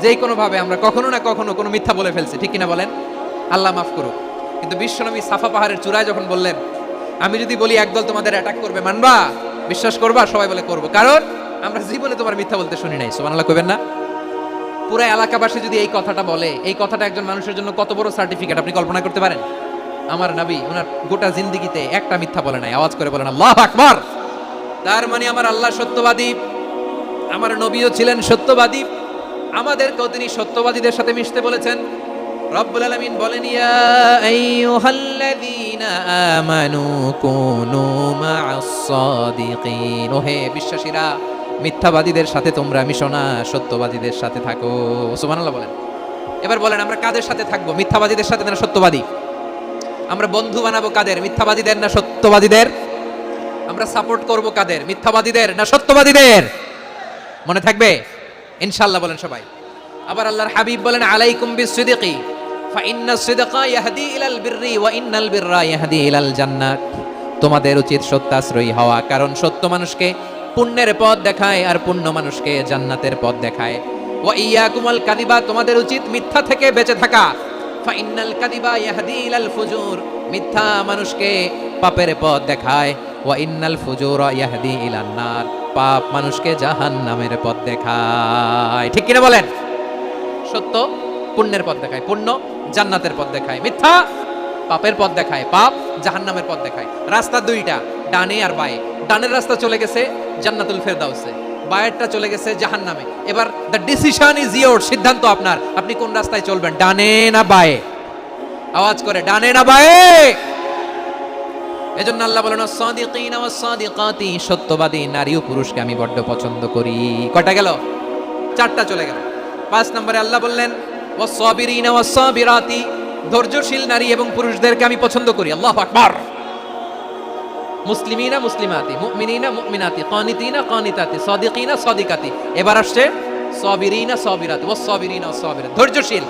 যেই কোনো ভাবে আমরা কখনো না কখনো কোনো মিথ্যা বলে ফেলছি, ঠিক কিনা বলেন? আল্লাহ মাফ করুক। কিন্তু বিশ্বনবী সাফা পাহাড়ের চূড়ায় যখন বললেন, আমি যদি বলি একদল তোমাদের অ্যাটাক করবে, মানবা? বিশ্বাস করবা? সবাই বলে করবো, কারণ আমরা জীবনে তোমার মিথ্যা বলতে শুনি নাই। সুবহানাল্লাহ কইবেন না? পুরো এলাকাবাসী যদি এই কথাটা বলে, এই কথাটা একজন মানুষের জন্য কত বড় সার্টিফিকেট আপনি কল্পনা করতে পারেন? আমার নবী ওনার গোটা জিন্দেগিতে একটা মিথ্যা বলে নাই। আওয়াজ করে বলেন আল্লাহু আকবার। তার মানে আমার আল্লাহ সত্যবাদী, আমার নবীও ছিলেন সত্যবাদী, আমাদেরকেও তিনি সত্যবাদীদের সাথে মিশতে বলেছেন। রব্বুল আলামিন বলেন, ইয়া আইয়ুহাল্লাযীনা আমানু কুনু মা'আস সাদিকিন। ওহে বিশ্বাসীরা, মিথ্যাবাদীদের সাথে তোমরা মিশো না, সত্যবাদীদের সাথে থাকো। সুবহানাল্লাহ বলেন। এবার বলেন আমরা কাদের সাথে থাকবো? মিথ্যাবাদীদের সাথে না সত্যবাদী? আমরা বন্ধু বানাবো কাদের? মিথ্যাবাদীদের না সত্যবাদীদের? আমরা সাপোর্ট করব কাদের? মিথ্যাবাদীদের না সত্যবাদীদের? মনে থাকবে ইনশাআল্লাহ বলেন সবাই। আবার আল্লাহর হাবিব বলেন, আলাইকুম বিসসিদকি ফা ইন্নাস সিদকা ইয়াহদি ইলাল বিররি ওয়া ইন্নাল বিররা ইয়াহদি ইলাল জান্নাত। তোমাদের উচিত সত্যাশ্রয়ী হওয়া, কারণ সত্য মানুষকে পুণ্যের পথ দেখায় আর পুণ্য মানুষকে জান্নাতের পথ দেখায়। ওয়া ইয়াকুমুল কাযিবা, তোমাদের উচিত মিথ্যা থেকে বেঁচে থাকা। ফা ইন্নাল কাযিবা ইয়াহদি ইলাল ফুজুর, মিথ্যা মানুষকে পাপের পথ দেখায়। ওয়া ইন্নাল ফুজুরা ইয়াহদি ইলান নার, পাপ মানুষকে জাহান্নামের পথ দেখায়। ঠিক কিনা বলেন? সত্য পুণ্যের পথ দেখায়, পুণ্য জান্নাতের পথ দেখায়, মিথ্যা পাপের পথ দেখায়, পাপ জাহান্নামের পথ দেখায়। রাস্তা দুইটা, ডানে আর বায়ে। ডানের রাস্তা চলে গেছে জান্নাতুল ফেরদাউসে, বায়েরটা চলে গেছে জাহান্নামে। এবার দ্য ডিসিশন ইজ ইয়োর, সিদ্ধান্ত আপনার, আপনি কোন রাস্তায় চলবেন, ডানে না বায়ে? আওয়াজ করে, ডানে না বায়ে? এজন্য আল্লাহ বলেন, সাদিকিনা ওয়াস সাদিকাতি, সত্যবাদী নারী ও পুরুষকে আমি বড্ড পছন্দ করি। কয়টা গেল? চারটা চলে গেল। 5 নম্বরে আল্লাহ বললেন, ওয়াস সাবিরিনা ওয়াস সাবিরাতি, ধৈর্যশীল নারী এবং পুরুষদেরকে আমি পছন্দ করি। আল্লাহু আকবার। মুসলিমিনা মুসলিমাতি, মুমিনিনা মুমিনাতি, কানিতিনা কানিতাতি, সাদিকিনা সাদিকাতি। এবার আসছে সাবিরিনা সাবিরাতি, ওয়াস সাবিরিনা ওয়াস সাবিরাত, ধৈর্যশীল।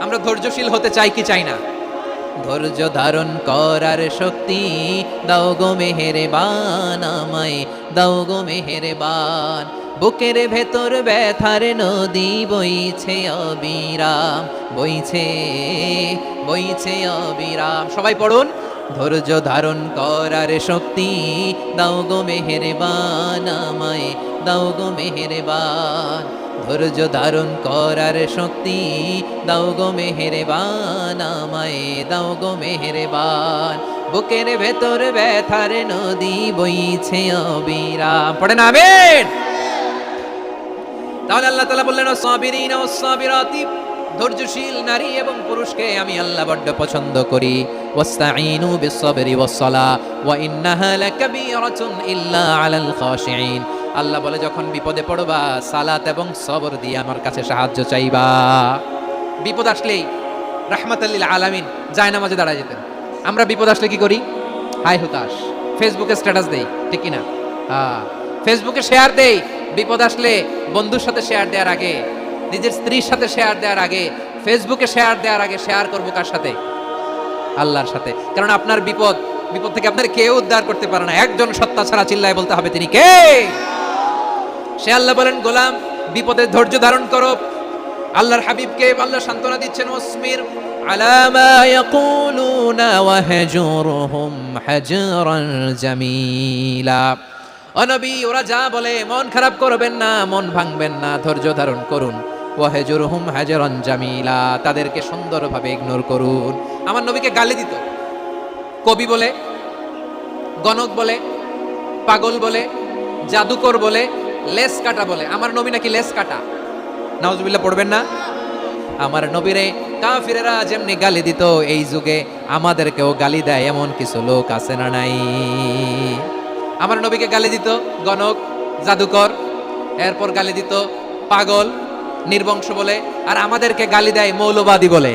আমরা ধৈর্যশীল হতে চাই কি চাই না? ধৈর্য ধারণ করার শক্তি দাও গো মেহেরবান, আমায় দাও গো মেহেরবান। বুকের ভেতর ব্যথার নদী বইছে অবিরাম, বইছে বইছে অবিরাম। সবাই পড়ুন, ধৈর্য ধারণ করার শক্তি দাও গো মেহেরবান, আমায় দাও গো মেহেরবান। ধৈর্য ধারণ করার শক্তি দাও গো মেহেরবান, আমায় দাও গো মেহেরবান। বুকের ভেতর ব্যথার নদী বইছে অবিরাম। পড়েন আমিন। তাহলে আল্লাহ তাআলা বললেন, সাবিরিনা ওয়াস সাবিরাতি, ধৈর্যশীল নারী এবং পুরুষকে আমি আল্লাহ বড্ড পছন্দ করি। ওয়াস্তাঈনু বিস-সাবরি ওয়াস-সালাহ ওয়া ইন্নাহা লাকাবীরাতুন ইল্লা আলাল খাশিঈন। আল্লাহ বলে, যখন বিপদে পড়বা সালাত এবং সবর দিয়ে আমার কাছে সাহায্য চাইবা। বিপদ আসলেই রাহমাতাল লিল আলামিন জায়নামাজে দাঁড়ায় যেতেন। আমরা বিপদ আসলে কি করি? হাই হুতাশ, ফেসবুকে স্ট্যাটাস দেই, ঠিক কি না? হ্যাঁ, ফেসবুকে শেয়ার দেই। বিপদ আসলে বন্ধুর সাথে শেয়ার দেওয়ার আগে, নিজের স্ত্রীর সাথে শেয়ার দেওয়ার আগে, ফেসবুকে শেয়ার দেওয়ার আগে শেয়ার করবো কার সাথে? আল্লাহর সাথে। কারণ আপনার বিপদ থেকে আপনার কেউ উদ্ধার করতে পারে না, একজন সত্তা ছাড়া। চিল্লায় বলতে হবে তিনি কে? সে আল্লাহ বলেন, গোলাম বিপদে ধৈর্য ধারণ করো। আল্লাহর হাবিবকে আল্লাহ সান্ত্বনা দিচ্ছেন, ওয়াসমির আলা মা ইয়াকুলুনা ওয়াহজুরহুম হাজরান জামিলা। ও নবী, ওরা যা বলে মন খারাপ করবেন না, মন ভাঙবেন না, ধৈর্য ধারণ করুন। ওয়াহজুরহুম হাজরান জামিলা, তাদেরকে সুন্দরভাবে ইগনোর করুন। আমার নবীকে গালি দিত কবি বলে, গণক বলে, পাগল বলে, জাদুকর বলে, লেস কাটা বলে। আমার নবী নাকি লেস কাটা? নাউজুবিল্লাহ পড়বেন না? আমার নবীরে কাফিরেরা যেমনি গালি দিত, এই যুগে আমাদেরকেও গালি দেয় এমন কিছু লোক আছে না নাই? আমার নবীকে গালি দিত গণক, জাদুকর, এরপর গালি দিত পাগল, নির্বংশ বলে, আর আমাদেরকে গালি দেয় মৌলবাদী বলে,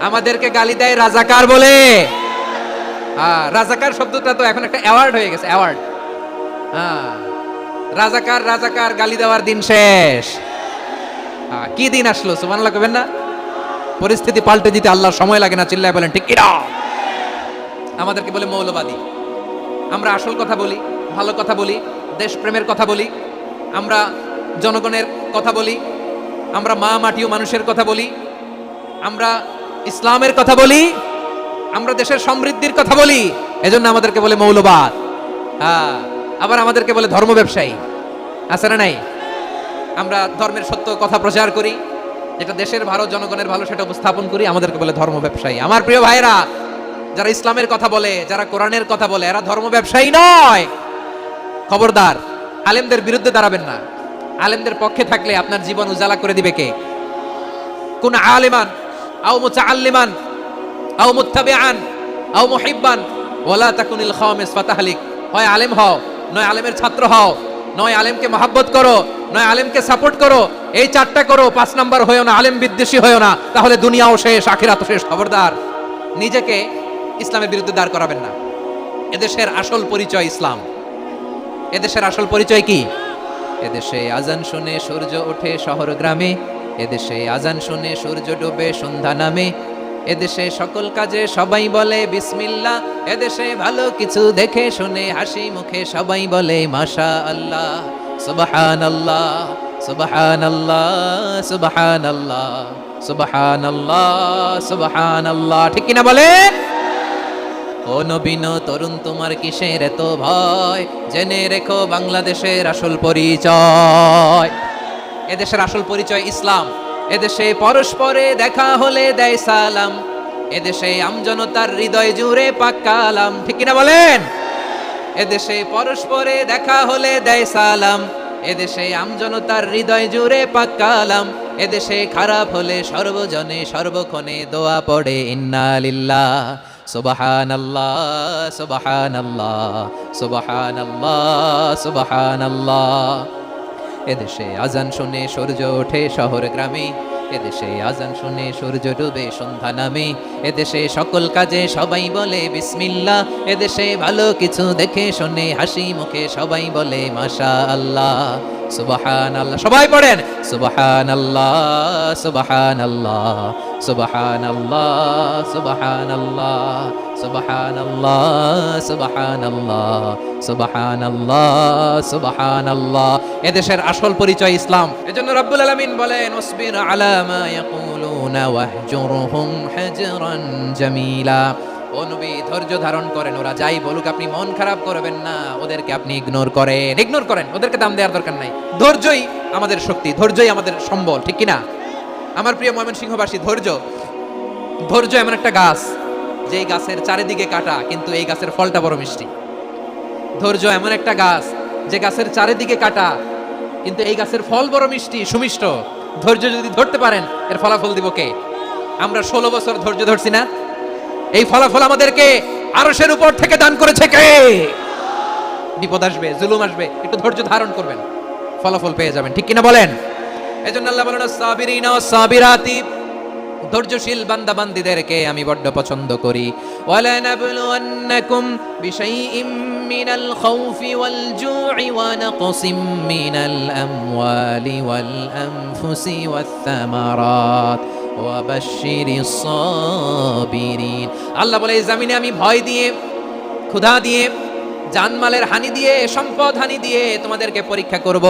আমাদেরকে গালি দেয় রাজাকার বলে। রাজাকার শব্দটা তো এখন একটা অ্যাওয়ার্ড হয়ে গেছে, অ্যাওয়ার্ড। রাজাকার রাজাকার গালি দেওয়ার দিন শেষ। কি দিন আসলো সুবহানাল্লাহ কইবেন না? পরিস্থিতি পাল্টে দিতে আল্লাহর সময় লাগে না, চিল্লায় বলেন ঠিক কিনা? আমাদেরকে বলে মৌলবাদী। আমরা আসল কথা বলি, ভালো কথা বলি, দেশপ্রেমের কথা বলি, আমরা জনগণের কথা বলি, আমরা মা মাটি ও মানুষের কথা বলি, আমরা ইসলামের কথা বলি, আমরা দেশের সমৃদ্ধির কথা বলি, এজন্য আমাদেরকে বলে মৌলবাদ। আবার আমাদেরকে বলে ধর্ম ব্যবসায়ী, আছে না নাই? আমরা ধর্মের সত্য কথা প্রচার করি, যেটা দেশের ভালো জনগণের ভালো সেটা উপস্থাপন করি, আমাদেরকে বলে ধর্ম ব্যবসায়ী। আমার প্রিয় ভাইরা, যারা ইসলামের কথা বলে, যারা কোরআনের কথা বলে, এরা ধর্ম ব্যবসায়ী নয়। খবরদার, আলেমদের বিরুদ্ধে দাঁড়াবেন না। আলেমদের পক্ষে থাকলে আপনার জীবন উজালা করে দিবে কে? কোন আলিমান আও মুতাআল্লিমান আও মুত্তাবিআন আও মুহিব্বান ওয়ালা তাকুনিল খামিস ফাতাহলিক। হয় আলেম হও, নয় আলেমের ছাত্র হও, নয় আলেমকে মহব্বত করো, নয় আলেমকে সাপোর্ট করো। এই চারটা করো, 5 নাম্বার হয়েও না, আলেম বিদ্বেষী হয়েও না, তাহলে দুনিয়াও শেষ, আখিরাতও শেষ। খবরদার, নিজেকে ইসলামের বিরুদ্ধে দাঁড় করাবেন না। এদেশের আসল পরিচয় ইসলাম। এদেশের আসল পরিচয় কি? এদেশে আজান শুনে সূর্য ওঠে শহর গ্রামে, এদেশে আজান শুনে সূর্য ডোবে সন্ধ্যা নামে, এদেশে সকল কাজে সবাই বলে বিসমিল্লাহ, এদেশে ভালো কিছু দেখে শুনে হাসি মুখে সবাই বলে মাশা আল্লাহ, সুবহানাল্লাহ সুবহানাল্লাহ সুবহানাল্লাহ সুবহানাল্লাহ সুবহানাল্লাহ। ঠিক কিনা বলেন? ও নবীন তরুণ, তোমার কিসের এত ভয়? জেনে রেখো বাংলাদেশের আসল পরিচয়। এদেশের আসল পরিচয় ইসলাম। এদেশে পরস্পরে দেখা হলে দেয় সালাম, এদেশে আমজনতার হৃদয় জুড়ে পাক কালাম। ঠিক কিনা বলেন? এদেশে পরস্পরে দেখা হলে দেয় সালাম, এদেশে আমজনতার হৃদয় জুড়ে পাক কালাম, এদেশে খারাপ হলে সর্বজনে সর্বক্ষণে দোয়া পড়ে ইন্না লিল্লাহ সুবহানাল্লাহ সুবহানাল্লাহ সুবহানাল্লাহ সুবহানাল্লাহ। এদেশে আজান শুনে সূর্য ওঠে শহর গ্রামে, এদেশে আজান শুনে সূর্য ডুবে সন্ধ্যা নামে, এদেশে সকল কাজে সবাই বলে বিসমিল্লাহ, এদেশে ভালো কিছু দেখে শুনে হাসি মুখে সবাই বলে মাশা আল্লাহ সুবহানাল্লাহ। সবাই পড়েন সুবহানাল্লাহ সুবহানাল্লাহ সুবহানাল্লাহ সুবহানাল্লাহ সুবহানাল্লাহ সুবহানাল্লাহ সুবহানাল্লাহ সুবহানাল্লাহ। এদেশের আসল পরিচয় ইসলাম। এজন্য রব্বুল আলামিন বলেন ওয়াসবির আলা মা ইয়াকুলুনা ওয়াহজুরহুম হাজরান জামিলা। ও নবী, ধৈর্য ধারণ করেন, ওরা যাই বলুক আপনি মন খারাপ করবেন না, ওদেরকে আপনি ইগনোর করেন, ওদেরকে দাম দেওয়ার দরকার নাই। ধৈর্যই আমাদের শক্তি, ধৈর্যই আমাদের সম্বল। ঠিক কিনা? আমার প্রিয় ময়মনসিংহবাসী, ধৈর্য এমন একটা গাছ, যেই গাছের চারিদিকে কাটা কিন্তু এই গাছের ফলটা বড় মিষ্টি। ধৈর্য এমন একটা গাছ, যে গাছের চারিদিকে কাটা কিন্তু এই গাছের ফল বড় মিষ্টি, সুমিষ্ট। ধৈর্য যদি ধরতে পারেন, এর ফলাফল দিব কে? আমরা 16 বছর ধৈর্য ধরছি না? এই ফলাফল আমাদেরকে আরশের উপর থেকে দান করেছে কে? বিপদ আসবে, জুলুম আসবে, একটু ধৈর্য ধারণ করবেন, ফলাফল পেয়ে যাবেন। ঠিক কিনা বলেন? এজন্য আল্লাহ বলেন সাবিরিনা ওয়াস সাবিরাতি, ধৈর্যশীল বান্দা বান্দীদেরকে আমি বড্ড পছন্দ করি। ওয়ালা নাবলুওয়ান্নাকুম বিশাইইম মিনাল খাউফি ওয়াল জু'i ওয়া নাকসিম মিনাল আমওয়ালি ওয়াল আনফুসি ওয়াস সামারাত ওয়া বাশশিরিস সাবিরিন। আল্লাহ বলে, এই জমিনে আমি ভয় দিয়ে, ক্ষুধা দিয়ে, জানমালের হানি দিয়ে, সম্পদ হানি দিয়ে তোমাদেরকে পরীক্ষা করব।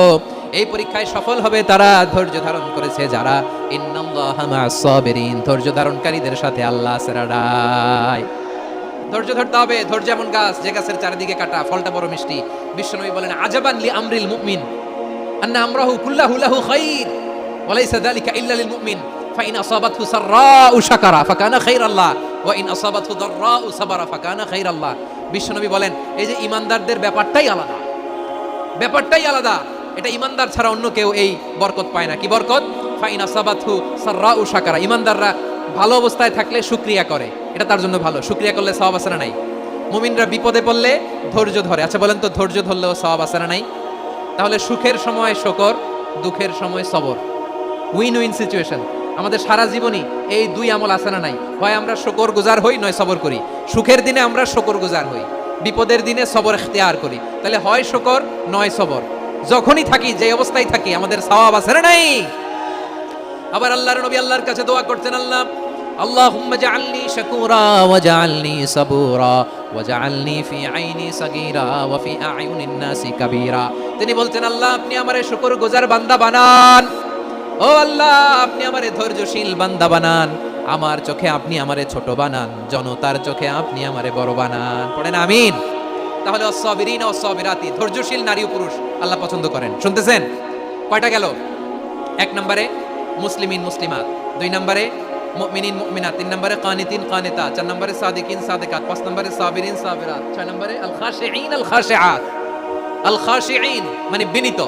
এই পরীক্ষায় সফল হবে তারা ধৈর্য ধারণ করেছে যারা। ইন্নাল্লাহা মা'আস সাবিরিন, ধৈর্য ধারণকারীদের সাথে আল্লাহ আছে। ধৈর্য ধরতে হবে। ধৈর্য এমন গাছ, যে গাছের চারিদিকে কাটা, ফলটা বড় মিষ্টি। বিশ্বনবী বলেন আজাবান লি আমরিল মুমিন আন্না আমরাহু কুল্লাহু লাহু খাইর ওয়া লাইসা যালিকা ইল্লা লিল মুমিন ফাইন আসাবাতহু সাররাউ শাকারা ফাকানা খাইরাল্লাহ ওয়া ইন আসাবাতহু দাররাউ সাবারা ফাকানা খাইরাল্লাহ। বিশ্বনবী বলেন, এই যে ইমানদারদের ব্যাপারটাই আলাদা, ব্যাপারটাই আলাদা। এটা ইমানদার ছাড়া অন্য কেউ এই বরকত পায় না। কি বরকত? ফাইন আসাবাতহু সাররাউ শাকারা। ইমানদাররা ভালো অবস্থায় থাকলে শুকরিয়া করে, এটা তার জন্য ভালো। শুকরিয়া করলে সওয়াব আছে না নাই? মুমিনরা বিপদে পড়লে ধৈর্য ধরে। আচ্ছা বলেন তো, ধৈর্য ধরলেও সওয়াব আছে না নাই? তাহলে সুখের সময় শকর, দুঃখের সময় সবর, উইন উইন সিচুয়েশন। আমাদের সারা জীবনই এই দুই আমল আছে না নাই? হয় আমরা শকর গুজার হই, নয় সবর করি। সুখের দিনে আমরা শকর গুজার হই, বিপদের দিনে সবর ইখতিয়ার করি। তাহলে হয় শকর নয় সবর। যখনই থাকি, যে অবস্থায় থাকি, আমাদের সওয়াব আছে না নাই? আবার আল্লাহর নবী আল্লাহর কাছে দোয়া করতেন, আল্লাহ আল্লাহুম্মা জাআলনি শাকুরা ওয়া জাআলনি সাবুরা ওয়া জাআলনি ফি আইনি সাগীরা ওয়া ফি আ'য়ুনিন নাসি কাবীরা। তিনি বলতেন, আল্লাহ আপনি আমারে শুকরগুজার বান্দা বানান, ও আল্লাহ আপনি আমারে ধৈর্যশীল বান্দা বানান, আমার চোখে আপনি আমারে ছোট বানান, জনতার চোখে আপনি আমারে বড় বানান। পড়েন আমিন। তাহলে অস-সাবিরিন ও সাবিরাতি, ধৈর্যশীল নারী ও পুরুষ আল্লাহ পছন্দ করেন। শুনতেছেন? কয়টা গেল? এক নম্বরে মুসলিমিন মুসলিমাত, দুই নম্বরে মুমিনিন মুমিনাত, তিন নম্বরে কানিতিন কানিতাত, চার নম্বরে সাদিকিন সাদিকাত, পাঁচ নম্বরে সাবিরিন সাবিরাত, ছয় নম্বরে আল খাশিঈন আল খাশিআত। আল খাশিঈন মানে বিনীত,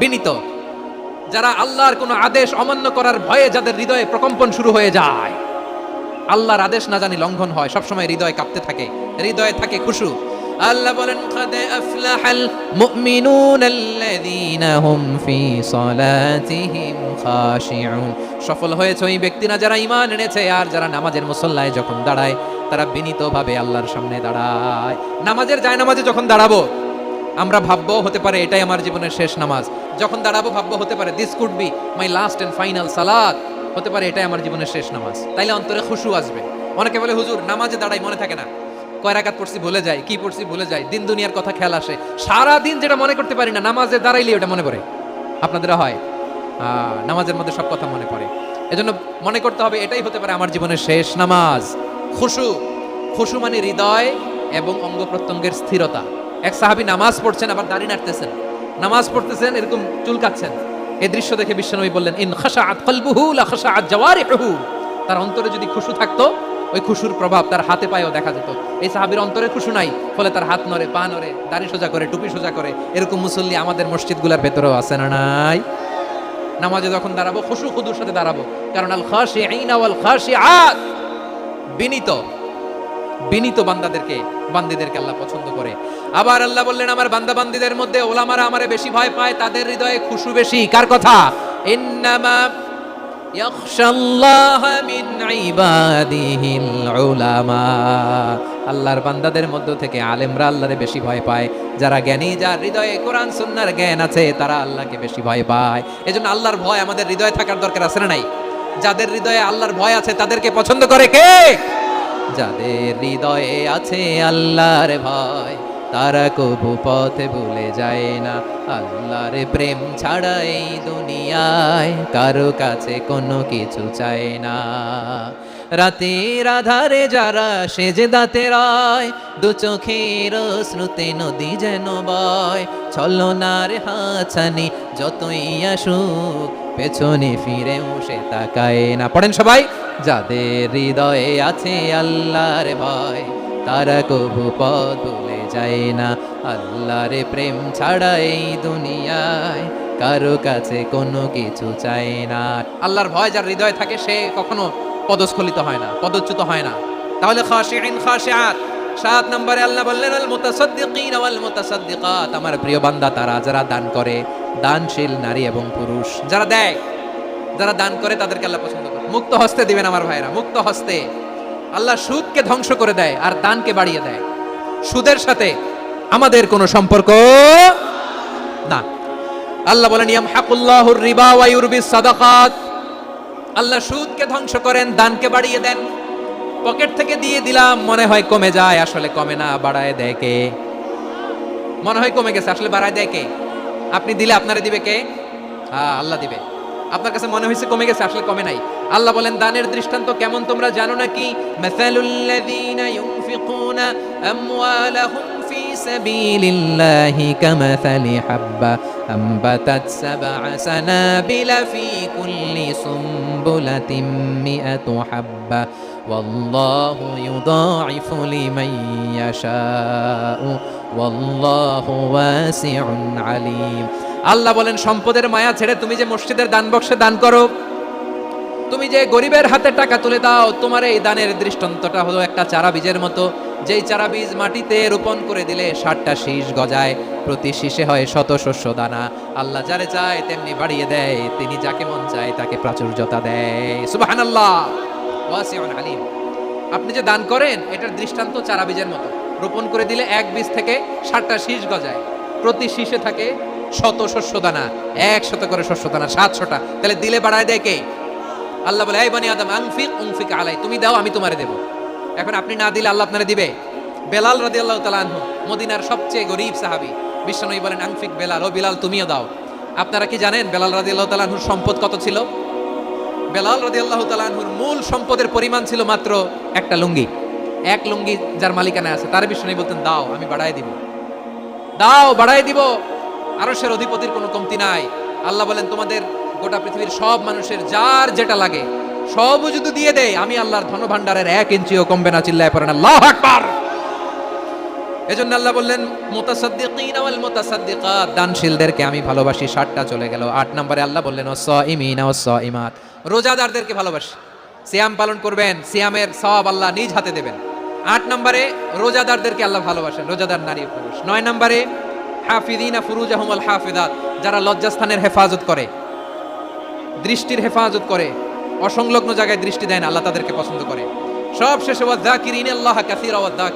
বিনীত, যারা আল্লাহর কোনো আদেশ অমান্য করার ভয়ে যাদের হৃদয়ে প্রকম্পন শুরু হয়ে যায়, আল্লাহর আদেশ না জানি লঙ্ঘন হয়, সবসময় হৃদয় কাঁপতে থাকে, হৃদয়ে থাকে খুশু। আল্লাহ বলেন, কাদ আফলাহাল মুমিনুন আল্লাযীনা হুম ফি সালাতিহিম খাশিউন। সফল হয়েছে ওই ব্যক্তিরা যারা ঈমান এনেছে আর যারা নামাজের মুসল্লায় যখন দাঁড়ায় তারা বিনীতভাবে আল্লাহর সামনে দাঁড়ায়। নামাজের জায়নামাজে যখন দাঁড়াবো আমরা ভাববো হতে পারে এটাই আমার জীবনের শেষ নামাজ, যখন দাঁড়াবো ভাববো হতে পারে this could be my last and final সালাত, হতে পারে এটাই আমার জীবনের শেষ নামাজ। তাইলে অন্তরে খুশু আসবে। অনেকে বলে, হুজুর নামাজে দাঁড়াই মনে থাকে না, কয় রাকাত পড়ছি ভুলে যায়, কি পড়ছি ভুলে যায়, দিন দুনিয়ার কথা খেয়াল আসে, সারা দিন যেটা মনে করতে পারি না নামাজে দাঁড়াইলে ওটা মনে পড়ে। আপনাদেরও হয়? নামাজের মধ্যে সব কথা মনে পড়ে। এজন্য মনে করতে হবে এটাই হতে পারে আমার জীবনের শেষ নামাজ। খুশু, খুশু মানে হৃদয় এবং অঙ্গ প্রত্যঙ্গের স্থিরতা। এক সাহাবী নামাজ পড়ছেন আবার দাড়ি নাড়তেছেন, নামাজ পড়তেছেন এরকম চুলকাচ্ছেন। এই দৃশ্য দেখে বিশ্বনবী বললেন, ইন খাশাআত কলবুহু লা খাশাআত জাওয়ারিহুহু। তার অন্তরে যদি খুশু থাকতো, ওই খুশুর প্রভাব তার হাতে পায়েও দেখা যেত। এই সাহাবীর অন্তরে খুশু নাই, ফলে তার হাত নড়ে, পা নড়ে, দাড়ি সোজা করে, টুপি সোজা করে। এরকম মুসল্লি আমাদের মসজিদগুলোর ভেতরেও আছে না নাই? নামাজে যখন দাঁড়াবো খুশু খুদুর সাথে দাঁড়াবো, কারণ আল খাশিঈনা ওয়াল খাশিআত, বিনীত, বিনীত বান্দাদেরকে, বান্দীদেরকে আল্লাহ পছন্দ করে। আবার আল্লাহ বললেন, আমার বান্দা বান্দীদের মধ্যে ওলামারা আমারে বেশি ভয় পায়, তাদের হৃদয়ে খুশু বেশি। কার কথা? ইন্নামা ইয়াখশাল্লাহ মিন ইবাদিহিল উলামা। আল্লাহর বান্দাদের মধ্য থেকে আলেমরা আল্লাহরে বেশি ভয় পায়। যারা জ্ঞানী, যার হৃদয়ে কোরআন সুন্নাহর জ্ঞান আছে, তারা আল্লাহকে বেশি ভয় পায়। এজন্য আল্লাহর ভয় আমাদের হৃদয়ে থাকার দরকার আছে না নাই? যাদের হৃদয়ে আল্লাহর ভয় আছে তাদেরকে পছন্দ করে কে? যাদের হৃদয়ে আছে আল্লাহর ভয়, তারা কবু পথে ভুলে যায় না। আল্লাহর প্রেম ছাড়া এই দুনিয়ায় কারো কাছে কোনো কিছু চায় না। রাতের আধারে যারা সেজদাতে রয়, দু চোখের শ্রুতে নদী যেন বয়। ছলনার হাতছানি যতই আসুক, পেছনে ফিরেও সে তাকায় না। পড়েন সবাই, যাদের হৃদয়ে আছে আল্লাহর ভয়, তারা কবু পথ ভুলে যায় না। আল্লাহর প্রেম ছাড়া এই দুনিয়ায় কারো কাছে কোনো কিছু চায় না। আল্লাহর ভয় যার হৃদয়ে থাকে সে কখনো পদস্খলিত হয় না, পদচ্যুত হয় না। তাহলে খাশিঈন খাশিআত। 7 নম্বরে আল্লাহ বললেন, আল মুতাসাদ্দিকিন ওয়াল মুতাসাদ্দিকাত। আমার প্রিয় বান্দা তারা যারা দান করে, দানশীল নারী এবং পুরুষ যারা দেয়, যারা দান করে তাদেরকে আল্লাহ পছন্দ করে। মুক্ত হস্তে দিবেন আমার ভাইরা, মুক্ত হস্তে। আল্লাহ সুদকে ধ্বংস করে দেয় আর দানকে বাড়িয়ে দেয়। সুদের সাথে আমাদের কোনো সম্পর্ক না। আল্লাহ বলেন, ইয়ামহাকুল্লাহুর রিবা ওয়া ইউরবিস সাদাকাত। আল্লাহ সুদকে ধ্বংস করেন, দানকে বাড়িয়ে দেন। পকেট থেকে দিয়ে দিলাম, মনে হয় কমে যায়, আসলে কমে না, বাড়ায় দেয় কে? মনে হয় কমে গেছে, আসলে বাড়ায় দেয় কে? আপনি দিলে আপনারে দিবে কে? আল্লাহ দিবে। আপনার কাছে মনে হয়েছে কমে গেছে, আসলে কমে নাই। আল্লাহ বলেন, দানের দৃষ্টান্ত কেমন তোমরা জানো নাকি? মাসালুল লাযীনা ইউনফিকুনা আমওয়ালাহুম ফি সাবিলিল্লাহি কামাসালি হাব্বা আম্বাতাত সাবআ সানাবিলা ফি কুল্লি সুমবুলাতিন মিআতু হাব্বা ওয়াল্লাহু ইউদাঈফু লিমান ইয়াশাউ ওয়াল্লাহু ওয়াসিউন আলীম। আল্লাহ বলেন, সম্পদের মায়া ছেড়ে তুমি যে মসজিদের দান বক্সে দান করো, তুমি যে গরিবের হাতে টাকা তুলে দাও, তোমার এই দানের দৃষ্টান্তটা হলো একটা চারা বীজের মতো। যেই চারা বীজ মাটিতে রোপণ করে দিলে 60টা শীষ গজায়, প্রতি শীষে হয় শত শস্য দানা। আল্লাহ যারে চায় তেমনি বাড়িয়ে দেয়, তিনি যাকে মন চায় তাকে প্রাচুর্যতা দেয়। সুবহানাল্লাহ, ওয়াসিউন আলিম। আপনি যে দান করেন এটার দৃষ্টান্ত চারা বীজের মতো। রোপণ করে দিলে এক বীজ থেকে 60টা শীষ গজায়, প্রতি শীষে থাকে শত শস্য দানা, 100 করে শস্য দানা, 700টা। তাহলে দিলে বাড়ায় দেয় কে? আল্লাহ বলে, এই বানি আদম আনফিক উনফিক আলাই, তুমি দাও আমি তোমারে দেব। এখন আপনি না দিলে আল্লাহ আপনারে দিবে? বেলাল রাদিয়াল্লাহু তাআলা আনহু, মদিনার সবচেয়ে গরীব সাহাবী, বিশ্বনবী বলেন আনফিক বেলাল, ও বিলাল তুমিও দাও। আপনারা কি জানেন বেলাল রাদিয়াল্লাহু তাআলা আনহুর সম্পদ কত ছিল? বেলাল রাদিয়াল্লাহু তাআলা আনহুর মূল সম্পদের পরিমাণ ছিল মাত্র একটা লুঙ্গি। এক লুঙ্গি যার মালিকানা আছে তার বিশ্বনবী বলতেন, দাও আমি বাড়ায় দিব, দাও বাড়ায় দিব। আরশের অধিপতির কোনো কমতি নাই। আল্লাহ বলেন, তোমাদের গোটা পৃথিবীর সব মানুষের যার যেটা লাগে সব যদি দিয়ে দেয়, আমি আল্লাহর ধনভাণ্ডারের 1 ইঞ্চিও কমবে না। চিল্লায় পড়েন আল্লাহু আকবার। এজন্য আল্লাহ বললেন, মুতাসাদ্দিকিন ওয়াল মুতাসাদ্দিকাত, দানশীলদেরকে আমি ভালোবাসি। 60টা চলে গেল। 8 নম্বরে আল্লাহ বললেন, ওয়াসাইমিনা ওয়াসাইমাত, রোজাদারদেরকে ভালোবাসি। সিয়াম পালন করবেন, সিয়ামের সওয়াব আল্লাহ নিজ হাতে দেবেন। 8 নম্বরে রোজাদারদেরকে আল্লাহ ভালোবাসেন, রোজাদার নারী ও পুরুষ। 9 নম্বরে হাফিদিনা ফুরুজাহুম ওয়াল হাফিদাত, যারা লজ্জাস্থানের হেফাজত করে, দৃষ্টির হেফাজত করে, অসংলগ্ন জায়গায় দৃষ্টি দেন, আল্লাহ তাদেরকে পছন্দ করে। সব শেষে ওয়াযাকিরিনাল্লাহ কাসীরা ওয়াযাকিরাত,